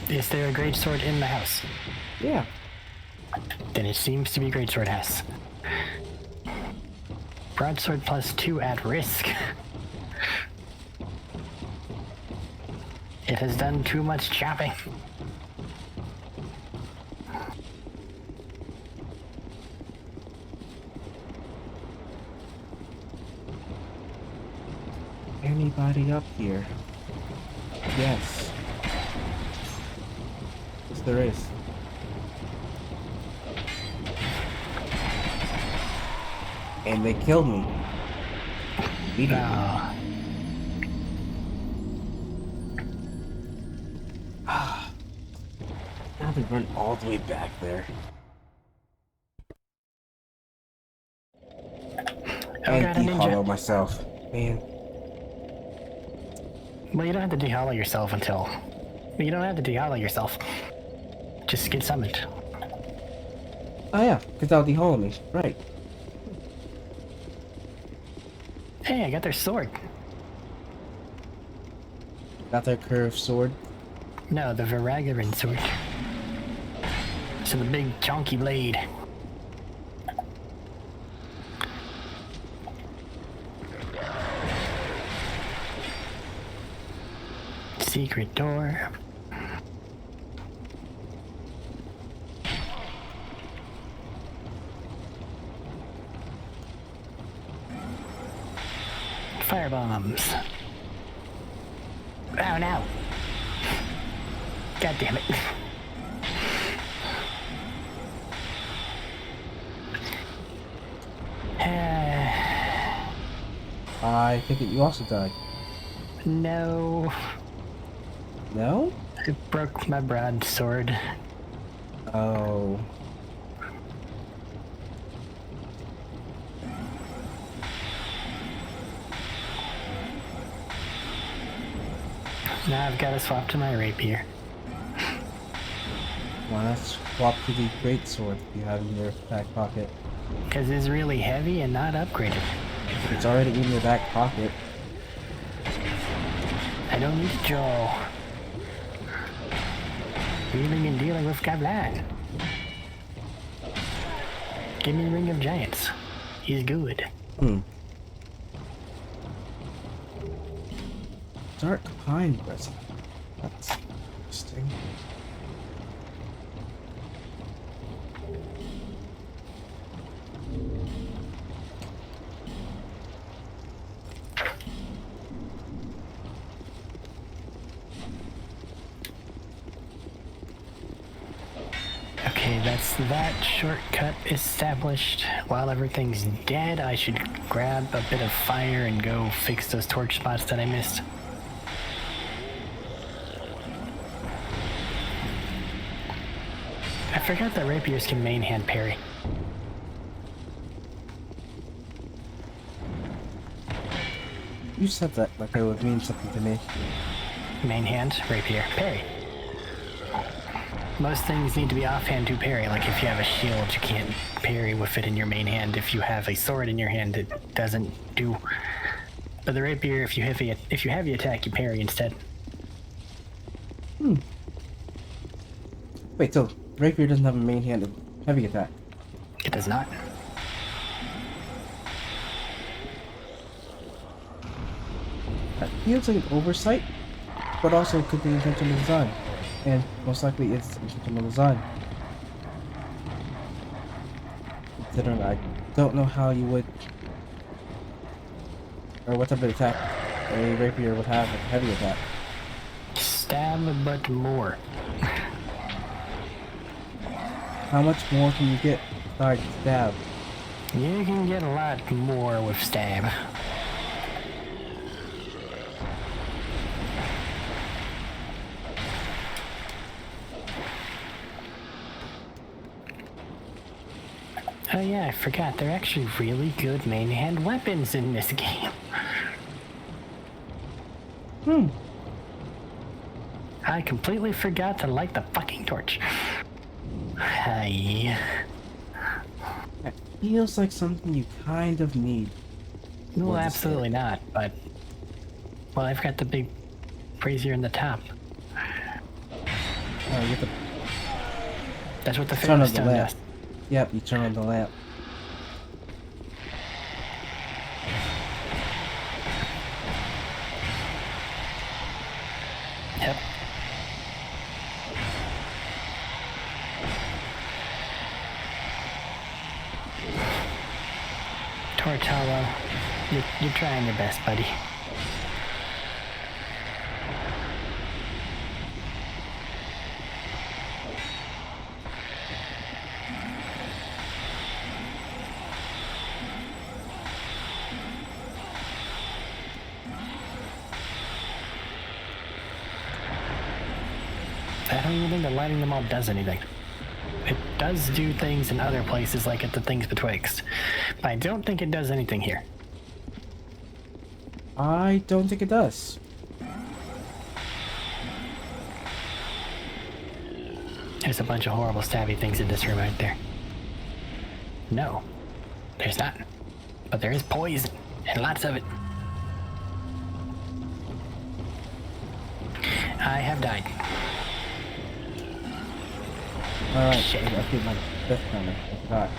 Is there a greatsword in the house? Yeah. Then it seems to be greatsword house. Broadsword +2 at risk. It has done too much chopping. Anybody up here? Yes. Yes, there is. And they killed me. Immediately. Now they run all the way back there. Oh, And got a ninja. de-hollow myself. Man. Well, you don't have to de-hollow yourself until... You don't have to de-hollow yourself. Just get summoned. Oh yeah, because that'll de-hollow me. Right. Hey, I got their sword. Got their curved sword. No, the Varagaran sword. So the big chunky blade. Secret door. Firebombs. Oh no. God damn it. I think that you also died. No. No? I broke my broadsword. Oh. Now I've got to swap to my rapier. Why not swap to the greatsword you have in your back pocket? Because it's really heavy and not upgraded. It's already in your back pocket. I don't need to draw. Wheeling and dealing with Gablan. Give me Ring of Giants. He's good. Dark pine resin. That's interesting. Okay, that's that shortcut established. While everything's dead, I should grab a bit of fire and go fix those torch spots that I missed. I forgot that rapiers can main hand parry. You said that like it would mean something to me. Main hand, rapier, parry. Most things need to be offhand to parry. Like if you have a shield, you can't parry with it in your main hand. If you have a sword in your hand, it doesn't do. But the rapier, if you heavy attack, you parry instead. Wait, so rapier doesn't have a main hand of heavy attack. It does not. That feels like an oversight, but also it could be intentional design. And most likely it's intentional design. Considering I don't know how you would, or what type of attack a rapier would have with a heavy attack. Stab, but more. How much more can you get besides stab? You can get a lot more with stab. Oh yeah, I forgot. They're actually really good main hand weapons in this game. I completely forgot to light the fucking torch. Hey. That feels like something you kind of need. Well, Or just absolutely not, but... Well, I've got the big brazier in the top. Oh, you have to That's what the turn on the stone lamp. does. Yep, you turn on the lamp. Yep. Tortello, you're trying your best, buddy. I don't even think that lighting them all does anything. It does do things in other places, like at the things betwixt, but I don't think it does anything here. I don't think it does. There's a bunch of horrible stabby things in this room right there. No, there's not. But there is poison, and lots of it. I have died. Alright, Shit. I keep my death counter. I forgot.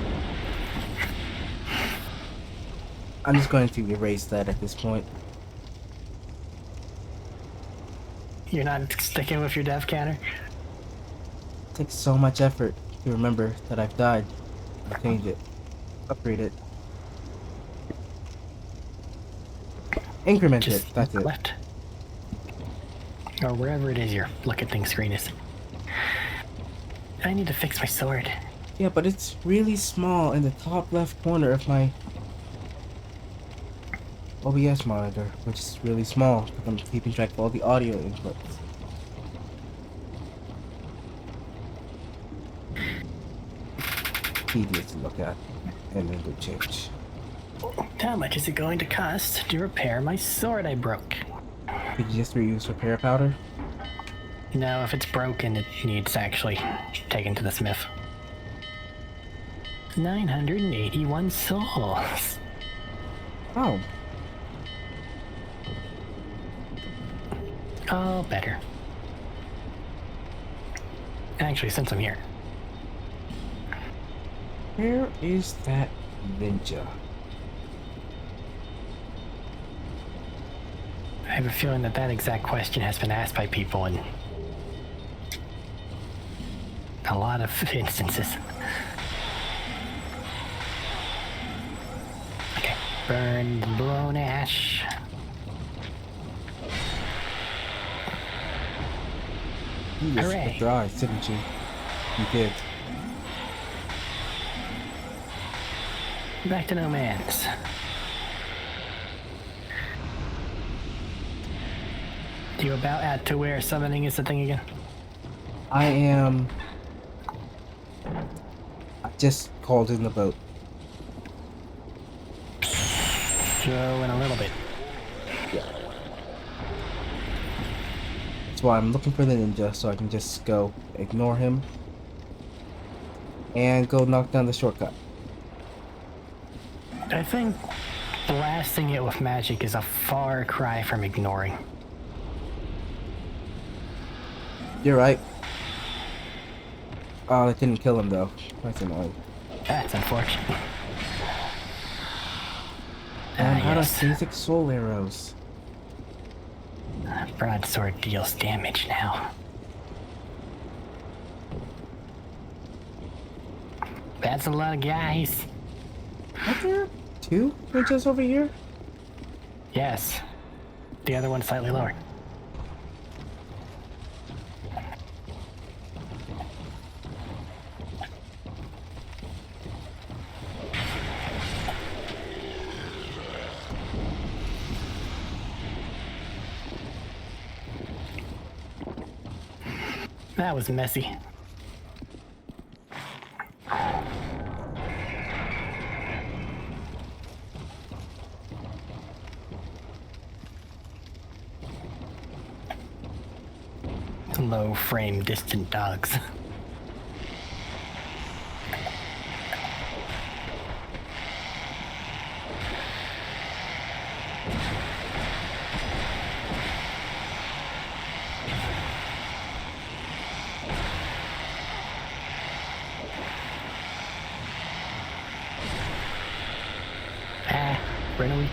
I'm just going to erase that at this point. You're not sticking with your death counter? It takes so much effort to remember that I've died. I'll change it. Upgrade it. Increment Just it. That's it. left. Or wherever it is your look-at-things screen is. I need to fix my sword. Yeah, but it's really small in the top left corner of my OBS monitor, which is really small because I'm keeping track of all the audio inputs. Tedious to look at, and then go change. How much is it going to cost to repair my sword I broke? Could you just reuse repair powder? No, if it's broken, it needs actually taken to the smith. 981 souls. Oh, Oh, better. Actually, since I'm here, where is that ninja? I have a feeling that that exact question has been asked by people in a lot of instances. Okay, burn the blown ash. You just Hooray. hit your eyes, didn't you? You did. Back to no man's. You about at to where summoning is the thing again? I am... I just called in the boat. So in a little bit. That's why I'm looking for the ninja, so I can just go ignore him and go knock down the shortcut. I think blasting it with magic is a far cry from ignoring. You're right. Oh, that didn't kill him though. That's annoying. That's unfortunate. And how yes. does basic soul arrows? Broadsword deals damage now. That's a lot of guys. Are there two ninjas over here? Yes. The other one's slightly lower. That was messy. low frame distant dogs. Run away.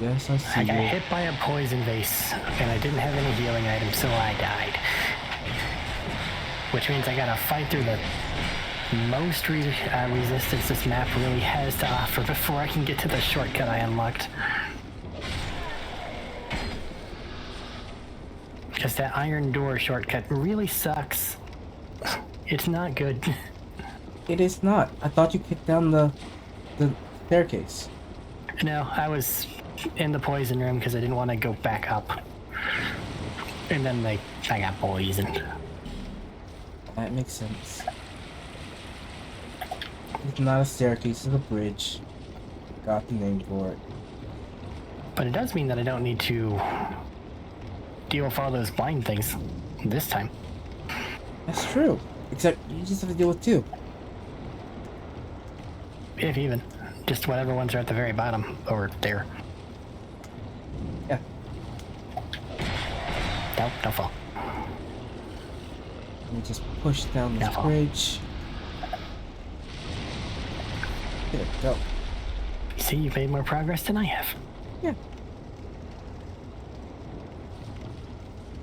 Yes, I see I got you. hit by a poison vase, and I didn't have any healing items, so I died. Which means I gotta fight through the most resistance this map really has to offer before I can get to the shortcut I unlocked. Because that iron door shortcut really sucks. It's not good. It is not. I thought you kicked down the staircase. No, I was in the poison room because I didn't want to go back up. And then I got poisoned. That makes sense. It's not a staircase, it's a bridge. Got the name for it. But it does mean that I don't need to deal with all those blind things this time. That's true. Except you just have to deal with 2. If even. Just whatever ones are at the very bottom over there. Yeah. Don't fall. Let me just push down this No. bridge. There we go. See, you've made more progress than I have. Yeah.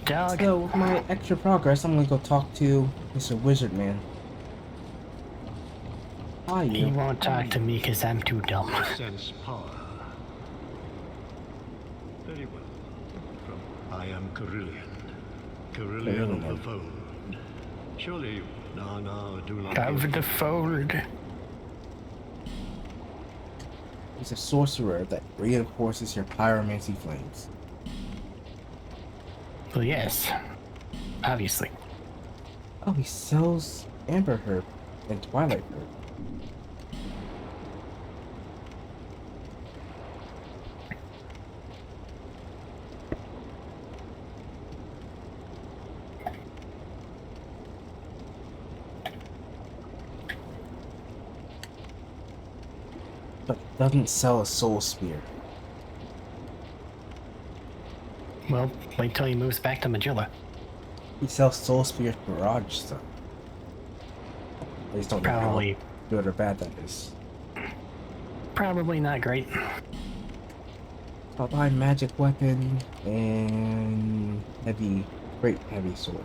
Dog. So with my extra progress, I'm gonna go talk to Mr. Wizard Man. Hi, He you. won't talk to me because I'm too dumb. Sense power. Very well. I am Carillion. Carillion of the Fold. Surely you... No, do not... Of the fold. He's a sorcerer that reinforces your pyromancy flames. Well, yes. Obviously. Oh, he sells Amber Herb and Twilight Herb. But doesn't sell a soul spear. Well, wait till he moves back to Magilla. He sells soul spear garage stuff. At least don't know how Probably, good or bad that is. probably not great. I'll buy magic weapon and great heavy sword.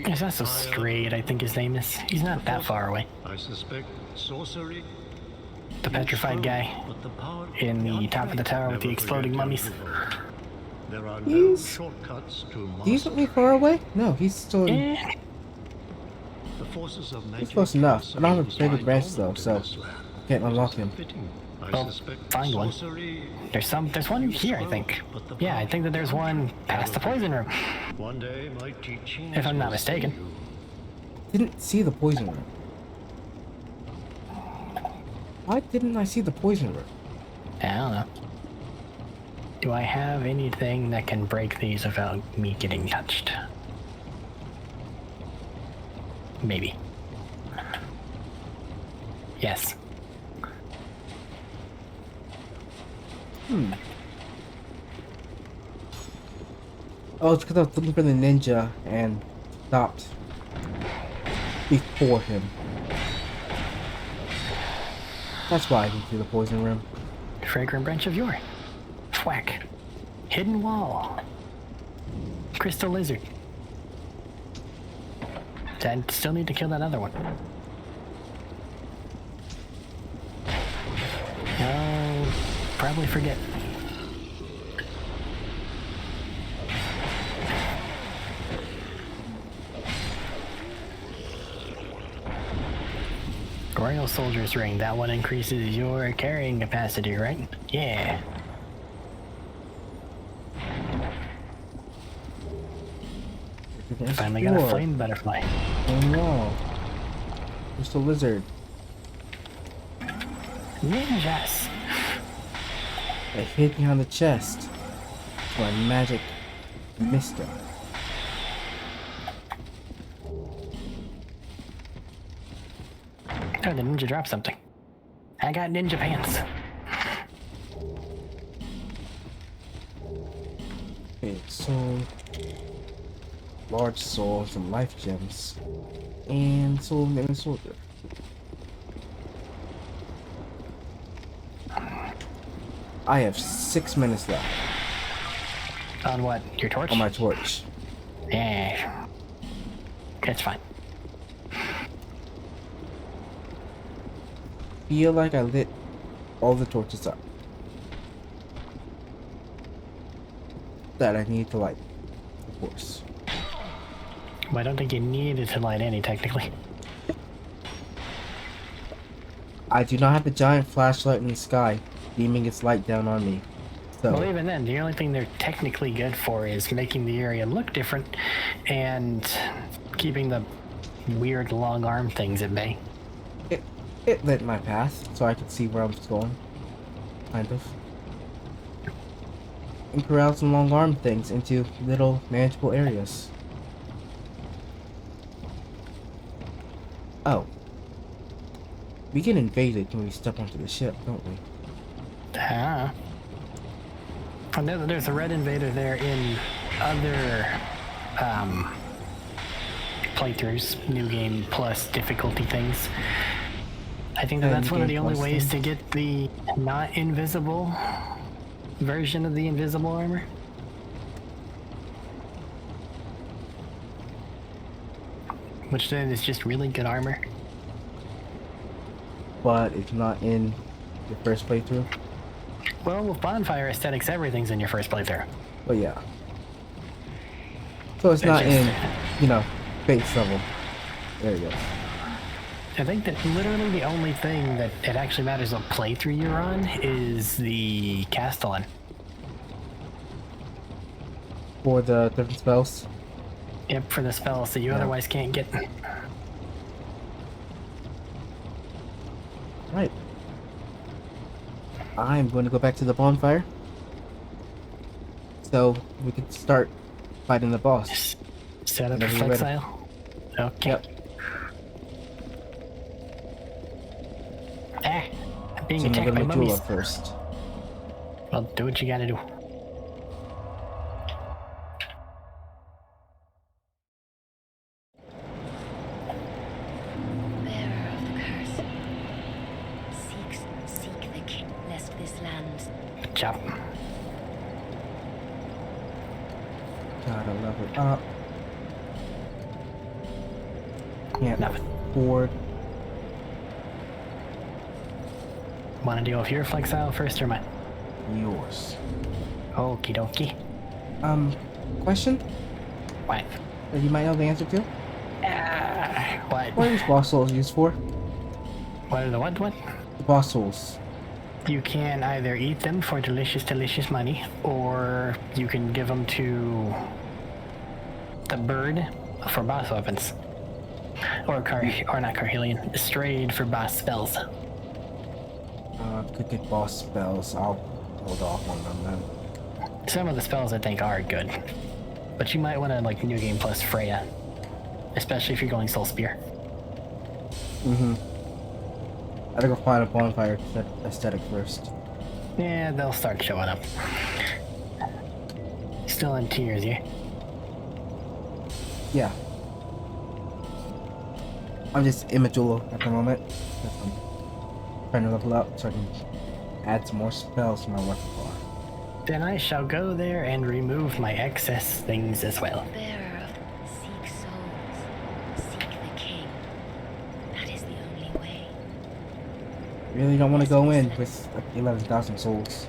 There's also Strayed, I think his name is. He's not that far away. I suspect sorcery... The petrified guy But the power in the top of the tower with the Never exploding forget mummies. your revolt. There are no He's shortcuts to decently mastery. far away? No, he's still in. Eh, The forces of He's magic close enough. I don't have a sometimes big lie branch though, dormant in so this land. can't unlock him. Fitting. I Well, suspect find one. sorcery... there's one here, I think. Yeah, I think that there's one past the poison room. One day my teaching... If I'm not mistaken. Didn't see the poison room. Why didn't I see the poison room? I don't know. Do I have anything that can break these without me getting touched? Maybe. Yes. Oh, it's because I was looking for the ninja and stopped before him. That's why I didn't see the poison room. Fragrant branch of yore. Thwack. Hidden wall. Crystal lizard. I still need to kill that other one. I'll probably forget. Royal Soldier's Ring. That one increases your carrying capacity, right? Yeah. Finally got a flame butterfly. Oh no. Just a lizard. Ninjas! I hid behind the chest. My magic missed him. Oh, the ninja dropped something. I got ninja pants. Okay, so large soul, some life gems, and soul and a soldier. I have 6 minutes left On what? Your torch? on my torch. Yeah. It's fine. Feel like I lit all the torches up that I need to light, of course. Well, I don't think you needed to light any, technically. I do not have a giant flashlight in the sky beaming its light down on me. So Well, even then, the only thing they're technically good for is making the area look different and keeping the weird long arm things at bay. it lit my path so I could see where I was going. Kind of. And corral some long arm things into little manageable areas. Oh. We get invaded when we step onto the ship, don't we? Ah. I know that there's a red invader there in other playthroughs, new game plus difficulty things. I think that that's one of the only ways to get the not invisible version of the invisible armor. Which then is just really good armor. But it's not in your first playthrough. Well, with bonfire aesthetics, everything's in your first playthrough. But yeah. So it's not in, you know, base level. There you go. I think that literally the only thing that it actually matters what playthrough you're on is the Castellan. For the different spells. Yep, for the spells that you otherwise can't get. Right. I'm going to go back to the bonfire. So we can start fighting the boss. Set up a Whenever you're ready. flexile. Okay. Yep. Ah, I'm being So I'm attacked by going to mummies. Jula first. Well, do what you gotta do. Bearer of the curse, seek the king, lest this land. Good job. Gotta level up. Can't Nothing. afford. Wanna deal with your flexile first or mine? Yours. Okie dokie. Question What? that you might know the answer to? What? What are these boss souls used for? What are the what? Boss souls. You can either eat them for delicious, delicious money, or you can give them to the bird for boss weapons. Or not Carhelion, Strayed for boss spells. Could get boss spells. I'll hold off on them then. Some of the spells I think are good, but you might want to like New Game Plus Freya, especially if you're going Soul Spear. I gotta go find a bonfire aesthetic first. Yeah, they'll start showing up. Still in tears, yeah? Yeah. I'm just immature at the moment. I'm trying to level up so I can add some more spells to my repertoire. Then I shall go there and remove my excess things as well. Bearer of seek souls, seek the king. That is the only way. Really don't want to go in with like 11,000 souls.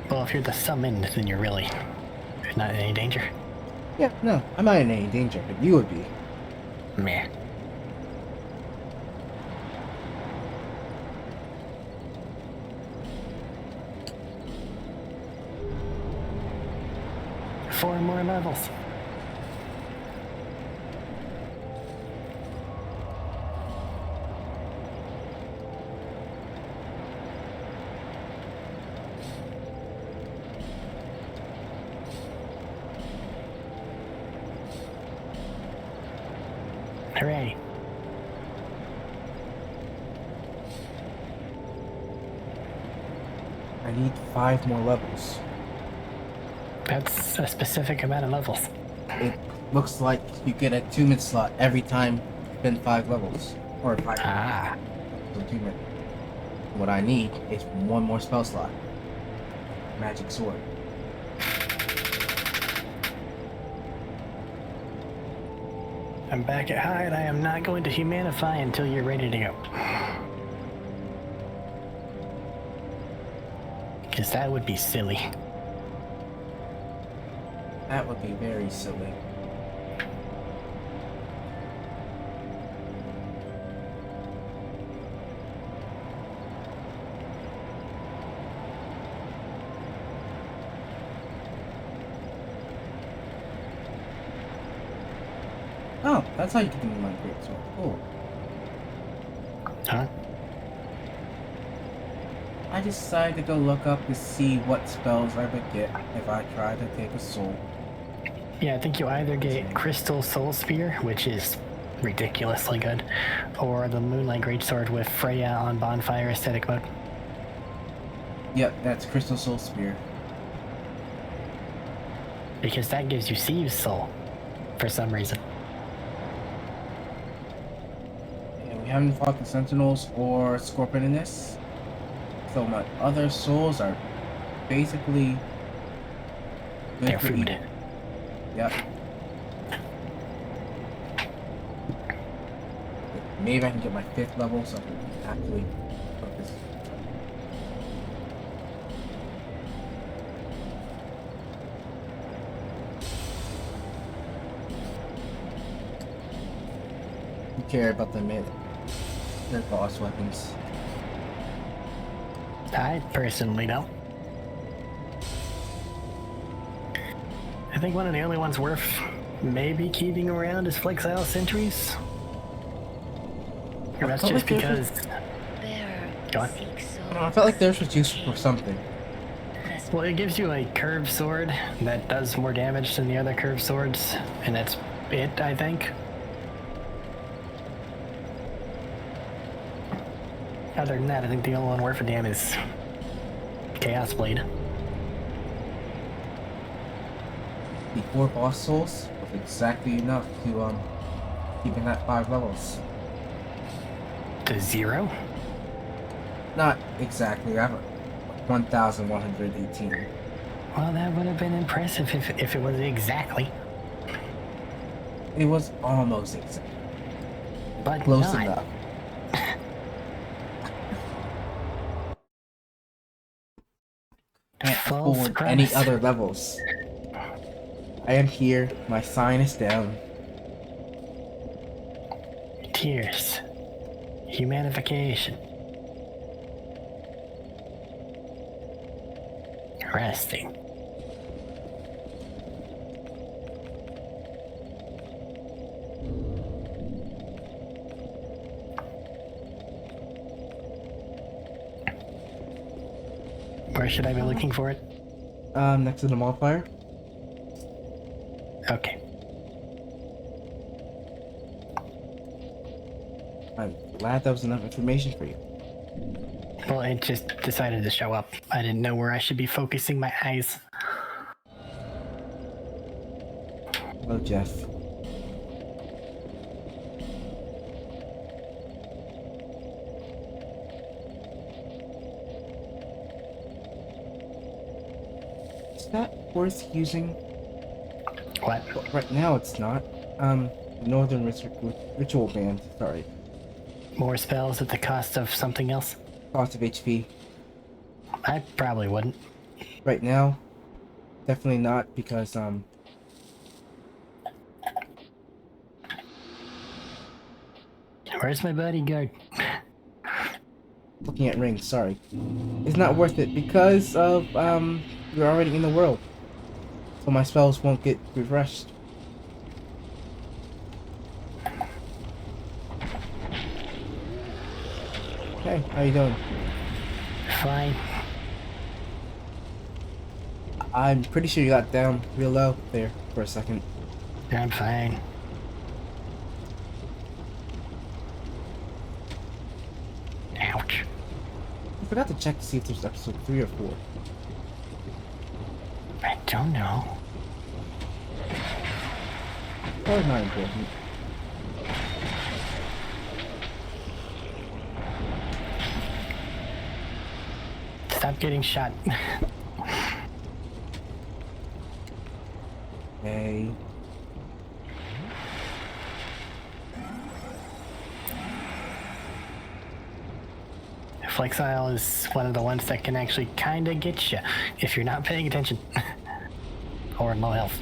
Well, if you're the summoned, then you're not in any danger. Yeah, no, I'm not in any danger, but you would be. Meh. 4 more levels. Hooray. I need 5 more levels. That's a specific amount of levels. It looks like you get a 2-minute slot every time you spend 5 levels. Or 5 Ah. so 2 minutes. What I need is 1 more spell slot. Magic sword. I'm back at hide. I am not going to humanify until you're ready to go. Because that would be silly. That would be very silly. Oh, that's how you can do my great sword. Cool. Huh? I decided to go look up to see what spells I would get if I tried to take a soul. Yeah, I think you either get Crystal Soul Spear, which is ridiculously good, or the Moonlight Greatsword with Freya on Bonfire Aesthetic Mode. Yep, that's Crystal Soul Spear. Because that gives you Sieve's Soul, for some reason. And we haven't fought the Sentinels or Scorpion in this. So my other souls are basically good They're for food. eating. Yep. Maybe I can get my 5th level so I can actually focus. You care about their boss weapons. I personally don't. I think one of the only ones worth maybe keeping around is Flexile Sentries. Or that's felt just like there's because... Bearer Go on. seeks I don't know, I felt like theirs was used for something. souls. Well, it gives you a curved sword that does more damage than the other curved swords, and that's it, I think. Other than that, I think the only one worth a damn is Chaos Blade. The 4 boss souls was exactly enough to keep in that 5 levels. To 0? Not exactly. I have 1,118. Well, that would have been impressive if it was exactly, It was almost exact. but Close not. enough. Can't False afford premise. any other levels. I am here. My sign is down. Tears. Humanification. Resting. Where should I be looking for it? Next to the modifier. Okay. I'm glad that was enough information for you. Well, it just decided to show up. I didn't know where I should be focusing my eyes. Hello, Jeff. Is that worth using? What? Well, right now it's not. Northern Ritual Band, sorry. More spells at the cost of something else? Cost of HP. I probably wouldn't. Right now, definitely not because, Where's my bodyguard? looking at rings, sorry. It's not worth it because of, you're already in the world. So my spells won't get refreshed. Hey, how you doing? Fine. I'm pretty sure you got down real low there for a second. I'm fine. Ouch. I forgot to check to see if there's episode 3 or 4. I don't know. Probably not important. Stop getting shot. Hey. Flexile is one of the ones that can actually kinda get you if you're not paying attention. Or in low health.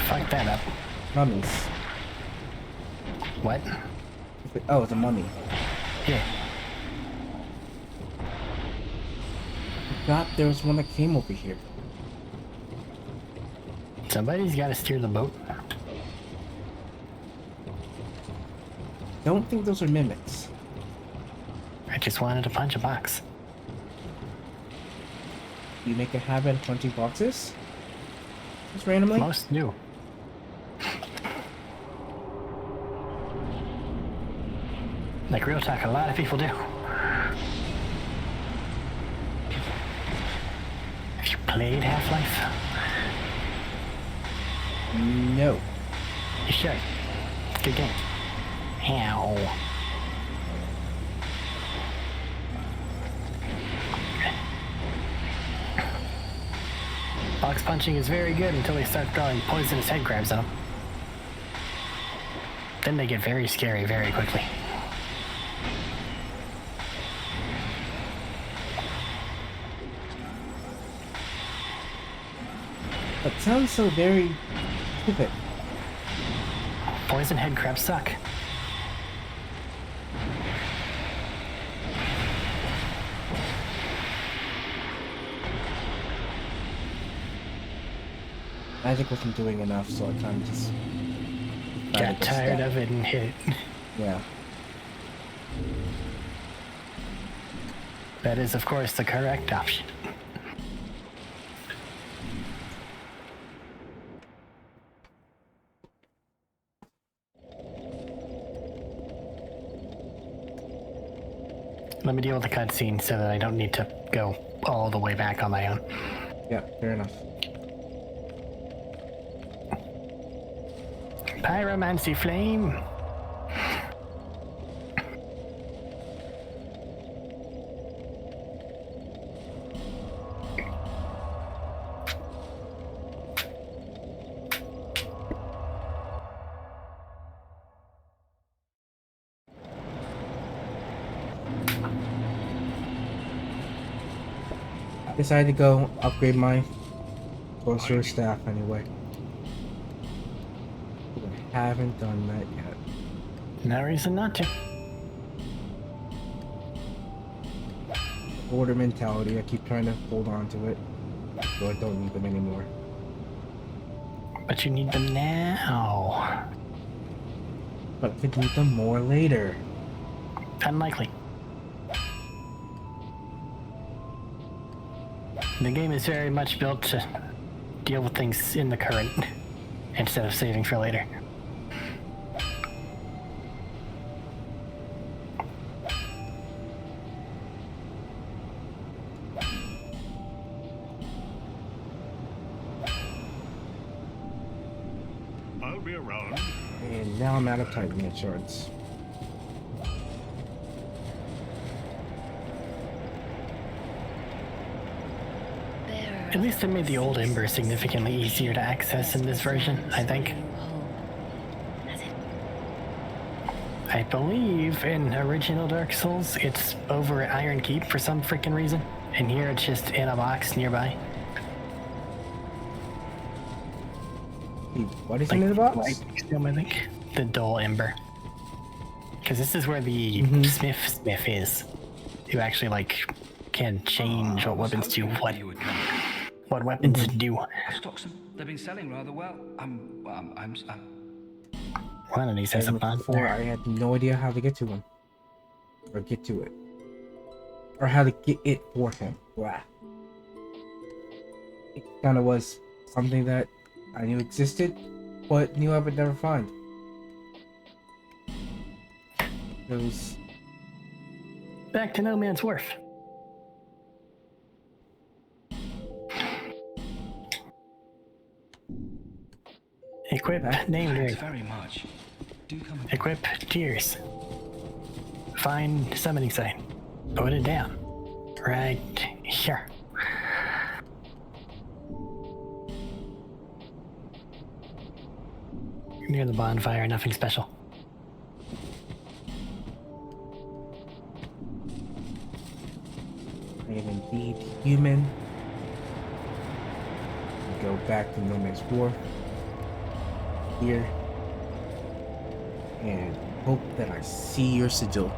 Fuck that up. Mummies. What? Oh, it's a mummy. Yeah. Forgot there was one that came over here. Somebody's gotta steer the boat. Don't think those are mimics. I just wanted to punch a box. You make a habit of punching boxes? Just randomly? Most do. Like real talk, a lot of people do. Have you played Half-Life? No. You should. It's a good game. Ow. Box punching is very good until they start throwing poisonous head crabs at them. Then they get very scary very quickly. That sounds so very stupid. Poison head crabs suck. Magic wasn't doing enough, so I kind of just Got tired of it and hit it. Yeah. That is, of course, the correct option. Let me deal with the cutscene so that I don't need to go all the way back on my own. Yeah, fair enough. Pyromancy flame. Decided to go upgrade my sorcerer staff anyway. I haven't done that yet. No reason not to. Order mentality, I keep trying to hold on to it, so I don't need them anymore. But you need them now. But I could need them more later. Unlikely. The game is very much built to deal with things in the current instead of saving for later. I'll be around. And now I'm out of Titan shards. At least it made the old Ember significantly easier to access in this version, I think. I believe in original Dark Souls, it's over at Iron Keep for some freaking reason. And here it's just in a box nearby. What is in the box? Right next to him, I think. The dull ember. Because this is where the smith is. Who actually, like, can change what weapons do, what weapons do. I've stocked some. They've been selling rather well. One of these has a Before, I had no idea how to get to him. Or get to it. Or how to get it for him. Wow. It kind of was something that I knew existed, but knew I would never find. It was... Back to No Man's Wharf. Equip name Thanks ring. very much. Do come again. Equip tears. Find summoning sign. Put it down. Right here. Near the bonfire, nothing special. I am indeed human. Go back to No Man's Wharf. Here. And hope that I see your sigil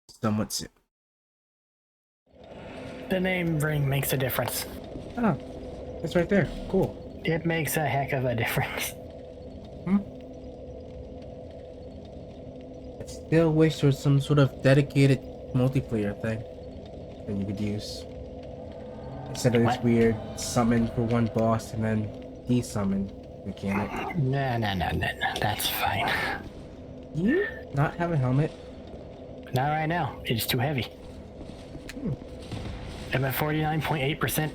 somewhat soon. The name ring makes a difference. Oh, it's right there. Cool. It makes a heck of a difference. I still wish there was some sort of dedicated multiplayer thing that you could use. Instead of this weird summon for one boss and then desummon mechanic. No, that's fine. You not have a helmet? Not right now. It's too heavy. I'm at 49.8%.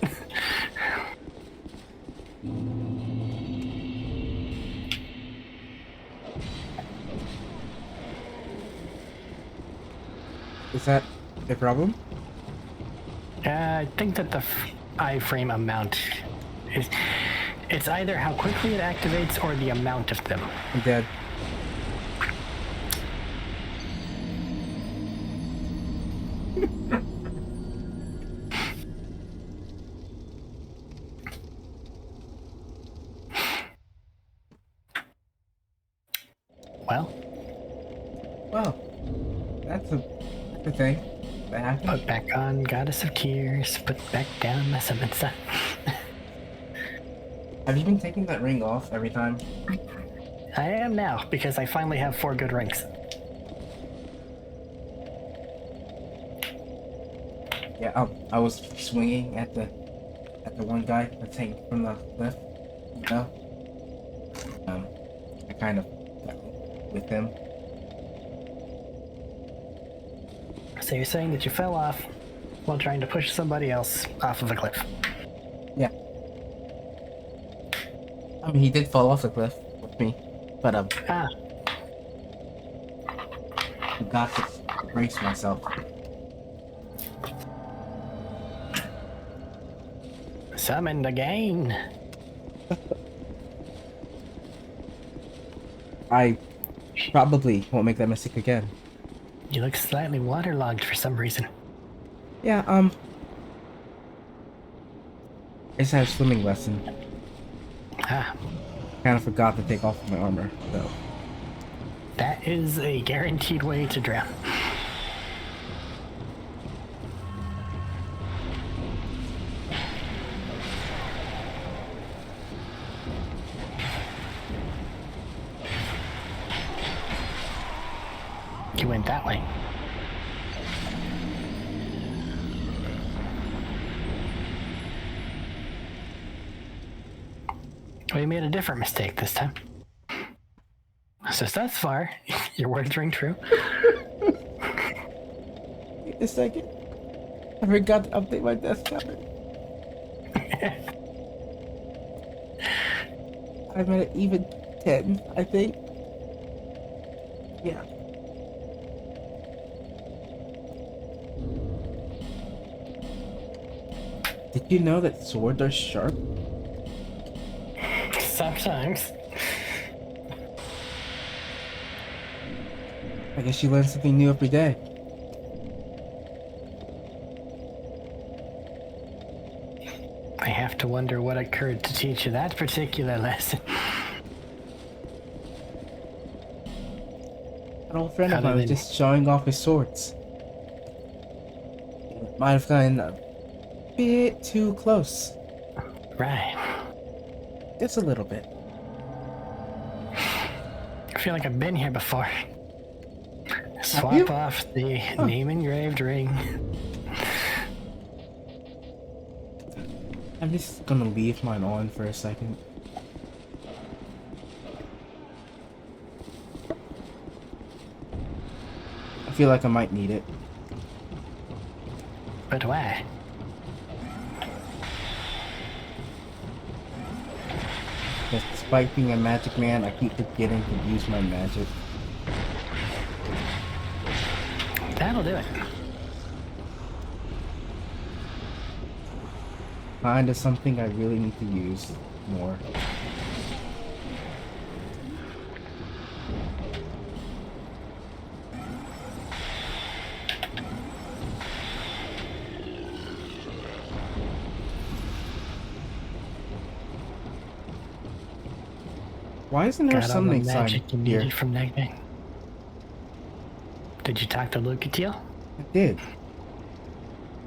Is that a problem? I think that the iframe amount is... It's either how quickly it activates or the amount of them. I'm dead. Well, that's a thing that happened. Put back on Goddess of Tears, put back down my summon sign. Have you been taking that ring off every time? I am now, because I finally have 4 good rings. Yeah, I was swinging at the one guy that's hanging from the cliff. You know? I kind of got with him. So you're saying that you fell off while trying to push somebody else off of a cliff? Yeah. I mean, he did fall off the cliff with me, but forgot to brace myself. Summoned again. I probably won't make that mistake again. You look slightly waterlogged for some reason. Yeah, I just had a swimming lesson. Ah, Kind of forgot to take off my armor, though. that is a guaranteed way to drown. You went that way. We made a different mistake this time. So thus far, your words ring true. Wait a second. I forgot to update my desktop. I'm at an even 10, I think. Yeah. Did you know that swords are sharp? Sometimes. I guess you learn something new every day. I have have to wonder what occurred to teach you that particular lesson. An old friend of Other mine was than- just showing off his swords. Might have gotten a bit too close. Right. Just a little bit. I feel like I've been here before. you? Swap off the name engraved ring. I'm just gonna leave mine on for a second. I feel like I might need it. But why? Despite being a magic man, I keep forgetting to use my magic. That'll do it. Kinda something I really need to use more. Why isn't there Got all the something inside magic you here? needed from that guy. Did you talk to Lucatiel? I did.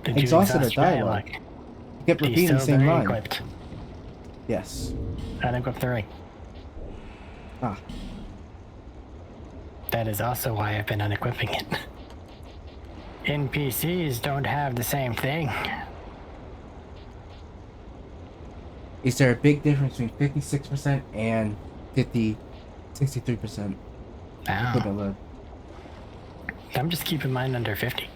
Did you Exhausted exhaust her your dialogue. dialogue? I kept Do you repeating still the same very line. equipped? Yes. Unequipped the ring. Ah. That is also why I've been unequipping it. NPCs don't have the same thing. Is there a big difference between 56% and 63%? Wow. Put a load. I'm just keeping mine under 50.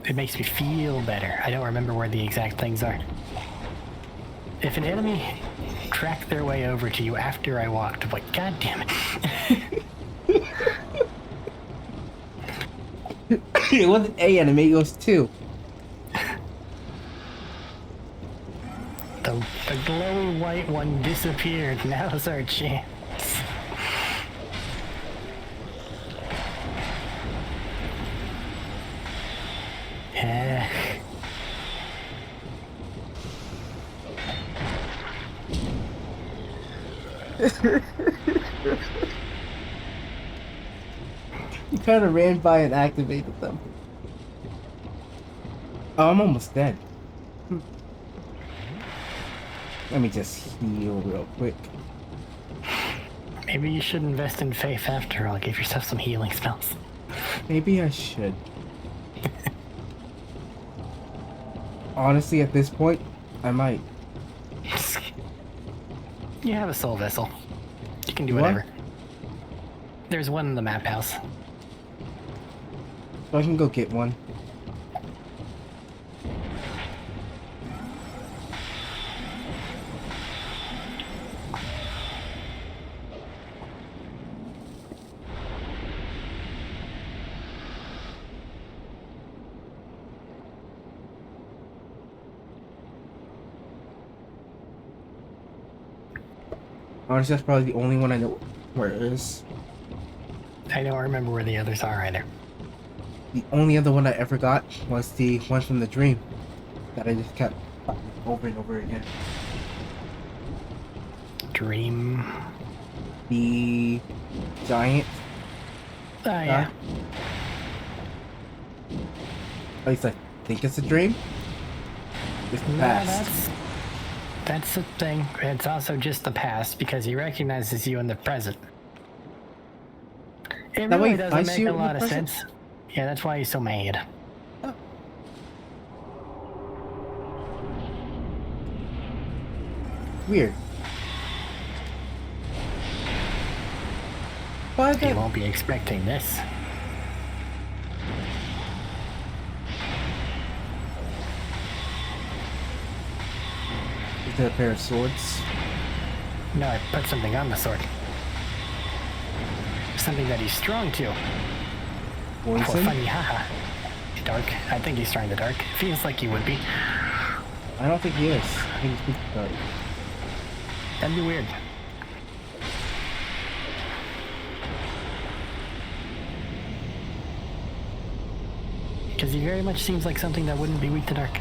It makes me feel better. I don't remember where the exact things are. If an enemy tracked their way over to you after I walked, I'm like, God damn it. It wasn't A enemy, it was 2. The glowy white one disappeared. Now's our chance. You kind of ran by and activated them. Oh, I'm almost dead. Let me just heal real quick. Maybe you should invest in faith after all. Give yourself some healing spells. Maybe I should. Honestly, at this point, I might. You have a soul vessel. You can do What? whatever. There's one in the map house. So I can go get one. Honestly, that's probably the only one I know where it is. I don't remember where the others are either. The only other one I ever got was the one from the dream that I just kept over and over again. Dream. The giant. Oh, yeah. At least I think it's a dream. It's the No, past. that's the thing. It's also just the past because he recognizes you in the present. It That way really he doesn't fights make you a in the lot of present? sense. Yeah, that's why he's so mad. Weird. Why He that? won't be expecting this. Is it a pair of swords? No, I put something on the sword. Something that he's strong to. For Poison? funny, haha. Dark. I think he's strong to dark. Feels like he would be. I don't think he is. I think he's weak to dark. That'd be weird. Because he very much seems like something that wouldn't be weak to dark.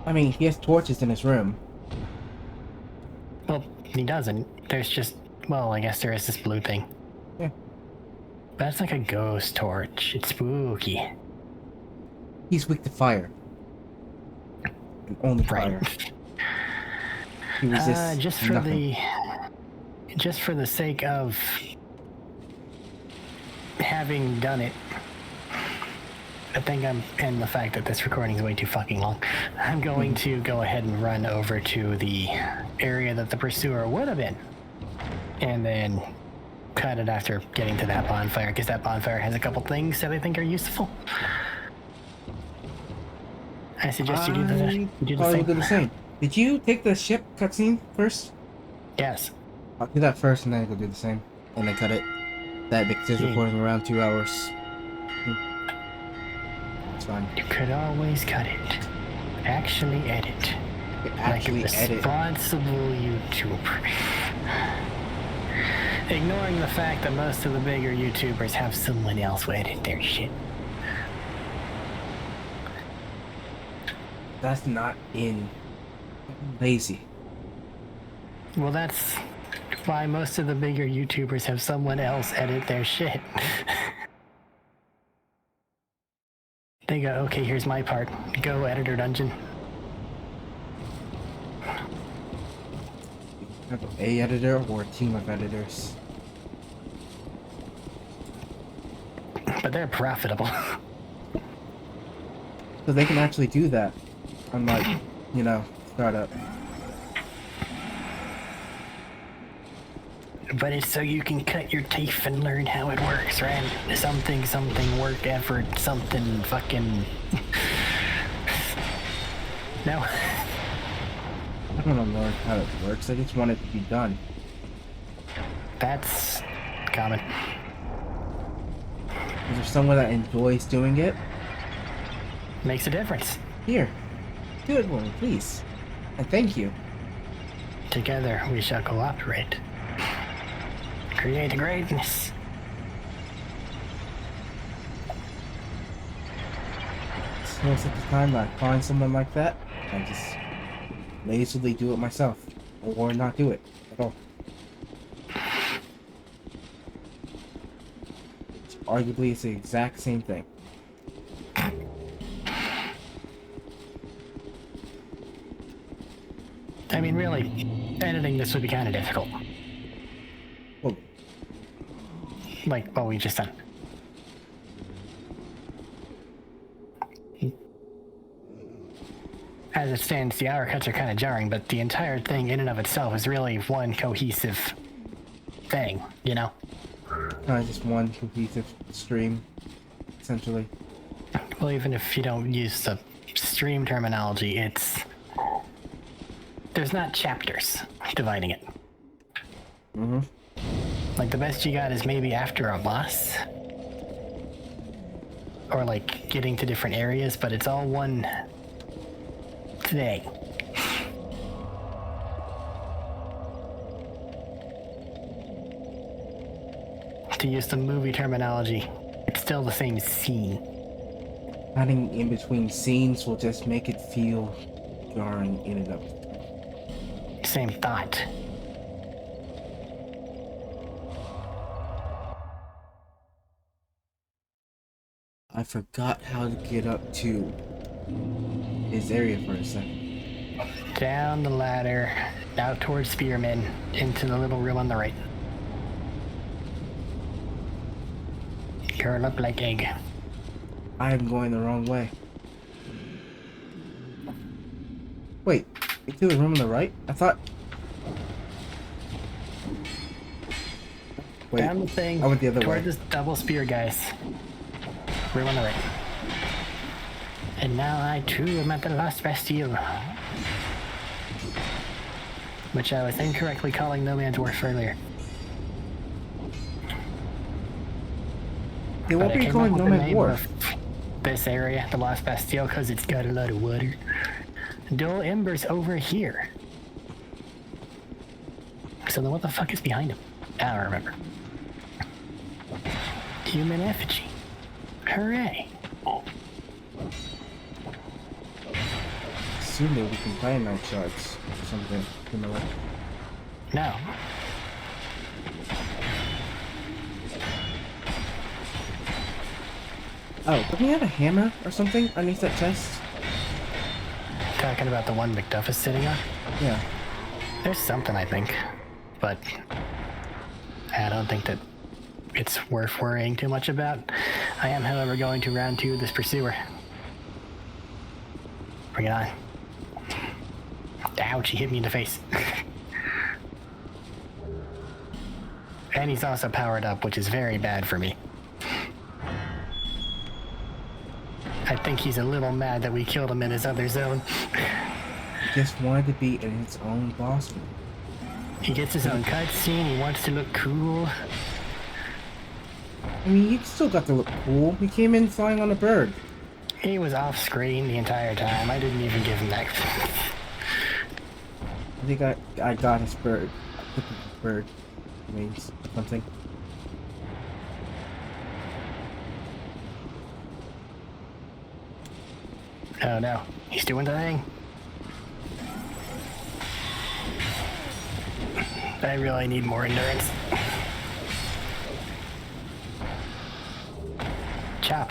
I mean, he has torches in his room. Well, he doesn't. There's just, well, I guess there is this blue thing. Yeah. That's like a ghost torch. It's spooky. He's weak to fire. And only fire. He resists nothing. Just for the sake of having done it, I think and the fact that this recording is way too fucking long, I'm going to go ahead and run over to the area that the pursuer would have been, and then cut it after getting to that bonfire, because that bonfire has a couple things that I think are useful. I suggest you do the same. Do the same. Did you take the ship cutscene first? Yes. I'll do that first and then go do the same. And then cut it. That because it's recording around 2 hours. It's fine. You could always cut it. Actually edit. Actually like a edit. Responsible YouTuber. Ignoring the fact that most of the bigger YouTubers have someone else edit their shit. That's not in lazy. Well, that's why most of the bigger YouTubers have someone else edit their shit. They go, okay, here's my part. Go, editor dungeon. Have a editor or a team of editors. But they're profitable. So they can actually do that. Unlike, startup. But it's so you can cut your teeth and learn how it works, right? Something, work, effort, something, fucking... No. I don't want to learn how it works, I just want it to be done. That's common. Is there someone that enjoys doing it? Makes a difference. Here. Do it for me, please. And thank you. Together we shall cooperate. Create greatness. Most of the time I find someone like that, I just lazily do it myself. Or not do it at all. Arguably it's the exact same thing. I mean, really, editing this would be kind of difficult. Well, like what we just done. As it stands, the hour cuts are kind of jarring, but the entire thing in and of itself is really one cohesive thing, you know? just one cohesive stream, essentially. Well, even if you don't use the stream terminology, there's not chapters dividing it. Mm-hmm. Like, the best you got is maybe after a boss. Or, like, getting to different areas, but it's all one thing. To use the movie terminology, it's still the same scene. Adding in between scenes will just make it feel jarring in and of itself. Same thought. I forgot how to get up to his area for a second. Down the ladder, out towards Spearman, into the little room on the right. Curl up like egg. I am going the wrong way. Wait, into the room on the right? I thought... Wait, Down the thing, I went the other toward way. this double spear, guys. Room on the right. And now I too am at the Lost Bastille. Which I was incorrectly calling No Man's Wharf earlier. They won't be calling No Man's Wharf. This area, the Lost Bastille, because it's got a lot of water. Dull Ember's over here. So then what the fuck is behind him? I don't remember. Human effigy. Hooray. assuming we can buy night shards or something similar. No. Oh, don't we have a hammer or something underneath that chest? Talking about the one McDuff is sitting on? Yeah. There's something, I think. But I don't think that it's worth worrying too much about. I am, however, going to round 2 of this Pursuer. Bring it on. Ouch, he hit me in the face. And he's also powered up, which is very bad for me. I think he's a little mad that we killed him in his other zone. He just wanted to be in his own boss room. He gets his own cutscene, he wants to look cool. I mean, you still got to look cool. He came in flying on a bird. He was off screen the entire time. I didn't even give him that. I think I got his bird. I took his bird. Means something. Oh no, he's doing the thing. I really need more endurance. Chop.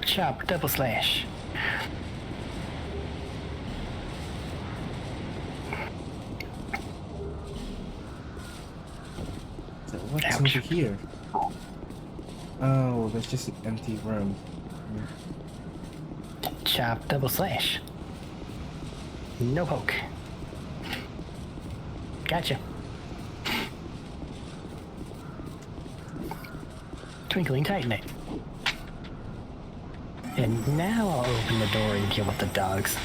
Chop, double slash. So what's Ouch. over here? Oh, there's just an empty room. Chop, double slash. No poke. Gotcha. Twinkling Titanite. And now I'll open the door and deal with the dogs.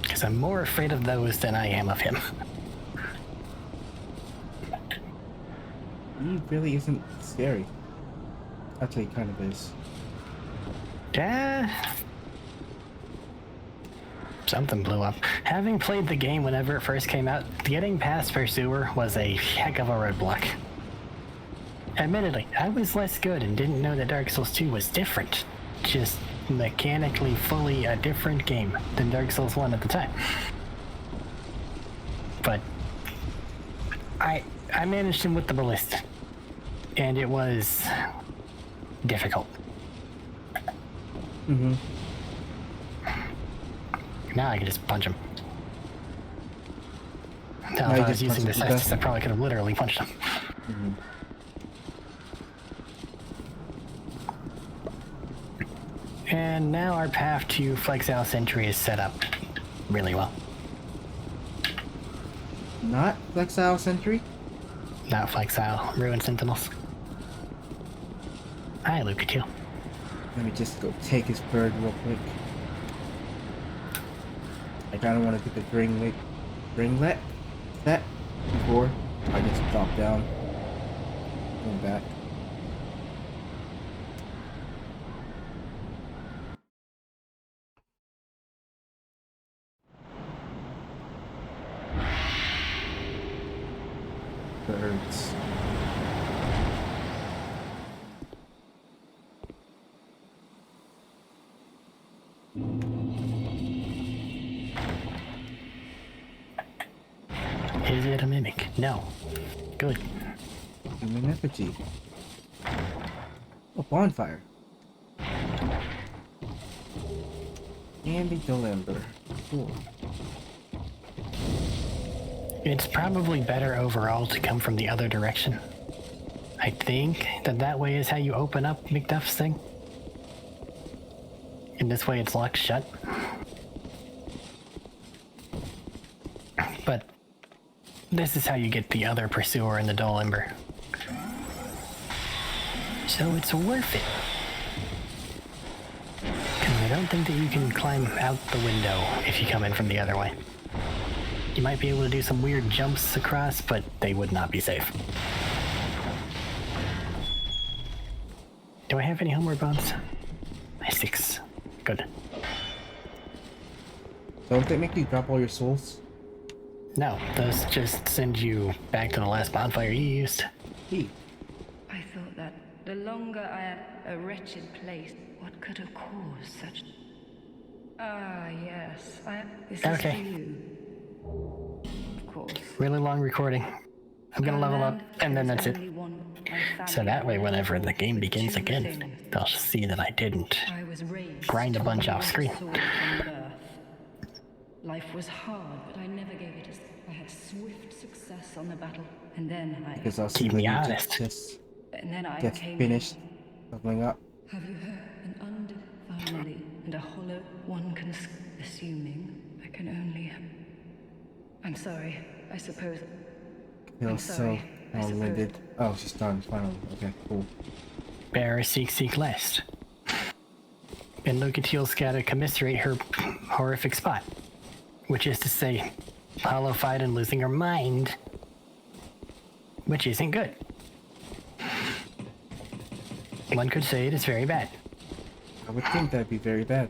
Because I'm more afraid of those than I am of him. He really isn't scary. Actually, he kind of is. Something blew up. Having played the game whenever it first came out, getting past Pursuer was a heck of a roadblock. Admittedly, I was less good and didn't know that Dark Souls 2 was different. Just mechanically fully a different game than Dark Souls 1 at the time. But I managed him with the ballista, and it was difficult. Mm-hmm. Now I can just punch him. Now, Now if you I was just using punch this him to Estus, I probably could have literally punched him. Mm-hmm. And now our path to Flexile Sentry is set up really well. Not Flexile Sentry? Not Flexile, Ruin Sentinels. Hi, Lucatiel. Let me just go take his bird real quick. I kinda wanna get the ringlet set before I just drop down. Going back. Birds. Is it a mimic? No. Good. Human effigy. Oh, bonfire. Andy Delamber. Cool. It's probably better overall to come from the other direction. I think that way is how you open up McDuff's thing. And this way it's locked shut. But this is how you get the other Pursuer in the Dull Ember. So it's worth it. Because I don't think that you can climb out the window if you come in from the other way. You might be able to do some weird jumps across, but they would not be safe. Do I have any homeward bombs? I have 6. Good. Don't they make you drop all your souls? No, those just send you back to the last bonfire you used. He. I thought that the longer I am a wretched place, what could have caused such... Ah, yes. This is Okay. for you. Of course. Really long recording. I'm gonna level up, and then that's it. So that way, whenever the game begins again, they'll see that I didn't I was raised grind a to bunch wield off the screen. sword from birth. Life was hard, but I never gave it a... I had swift success on the battle, and then I... Because I'll see Keep when me you honest. just And then I get came... finished leveling up. Have you heard? An under finally, and a hollow one can... Assuming I can only... I'm sorry. I suppose... Feels so sorry, I suppose- long-winded. Oh, she's done, finally. Okay, cool. Bearer seek last. And Locatil's gotta commiserate her horrific spot. Which is to say, hollow-fied and losing her mind. Which isn't good. One could say it is very bad. I would think that'd be very bad.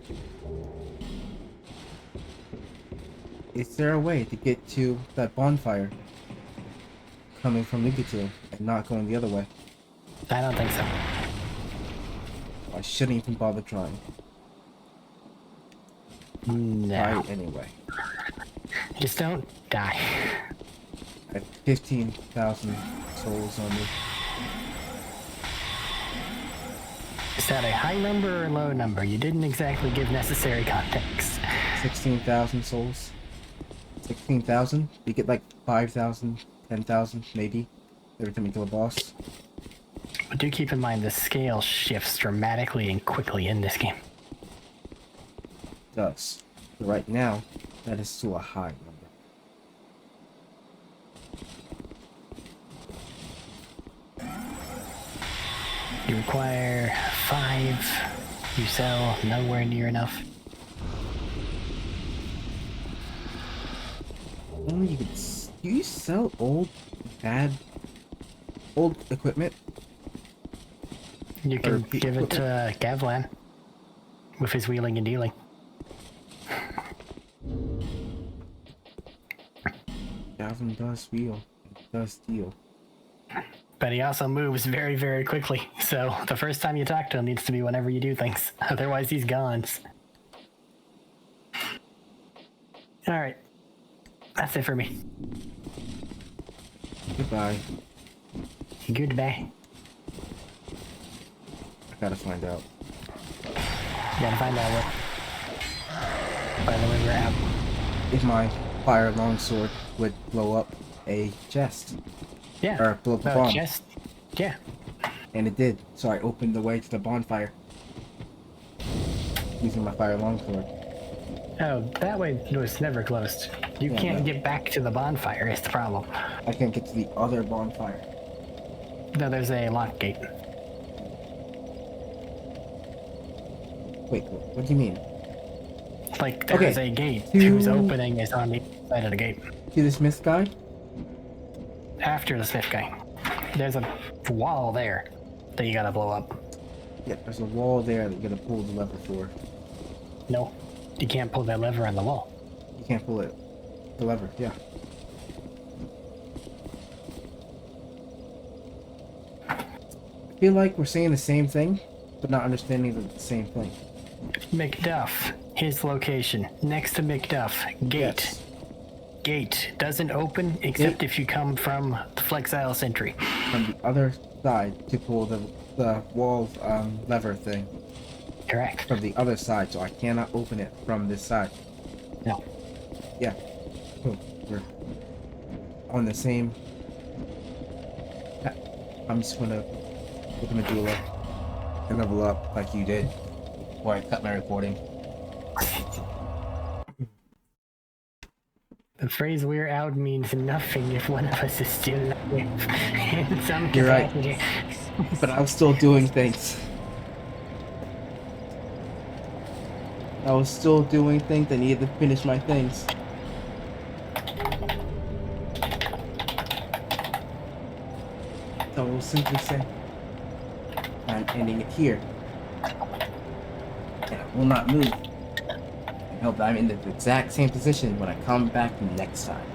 Is there a way to get to that bonfire? Coming from Nukatil and not going the other way? I don't think so. I shouldn't even bother trying. No. Try anyway. Just don't die. I have 15,000 souls on me. Is that a high number or a low number? You didn't exactly give necessary context. 16,000 souls. 16,000? You get like 5,000, 10,000 maybe every time you kill a boss. But do keep in mind the scale shifts dramatically and quickly in this game. It does. But right now, that is still a high number. You require 5. You sell nowhere near enough. Only you could. Do you sell old equipment? You Or can give it to Gavlan with his wheeling and dealing. Gavin does wheel. Does deal. But he also moves very, very quickly. So the first time you talk to him needs to be whenever you do things. Otherwise, he's gone. Alright. That's it for me. Goodbye. Goodbye. I gotta find out. You gotta find out what. By the way, we're out. If my fire longsword would blow up a chest. Yeah. Or blow up a bomb. Chest. Yeah. And it did. So I opened the way to the bonfire. Using my fire longsword. Oh, that way was never closed. You Yeah, can't no. get back to the bonfire, is the problem. I can't get to the other bonfire. No, there's a lock gate. Wait, what do you mean? Like, there's Okay. a gate To- whose opening is on the side of the gate. See the smith guy? After the Smith guy. There's a wall there that you gotta blow up. Yeah, there's a wall there that you gotta pull the lever for. No, you can't pull that lever on the wall. You can't pull it. The lever, yeah. I feel like we're saying the same thing, but not understanding the same thing. McDuff, his location, next to McDuff, gate. Yes. Gate doesn't open except if you come from the Flexile Sentry. On the other side to pull the wall lever thing. Correct. From the other side, so I cannot open it from this side. No. Yeah. Cool. We're on the same. I'm just gonna look at Medulla and level up like you did before I cut my recording. The phrase "we're out" means nothing if one of us is still alive in some You're right. capacity. But I'm still doing things. I was still doing things. I needed to finish my things. So I will simply say, I'm ending it here. And I will not move. I hope I'm in the exact same position when I come back next time.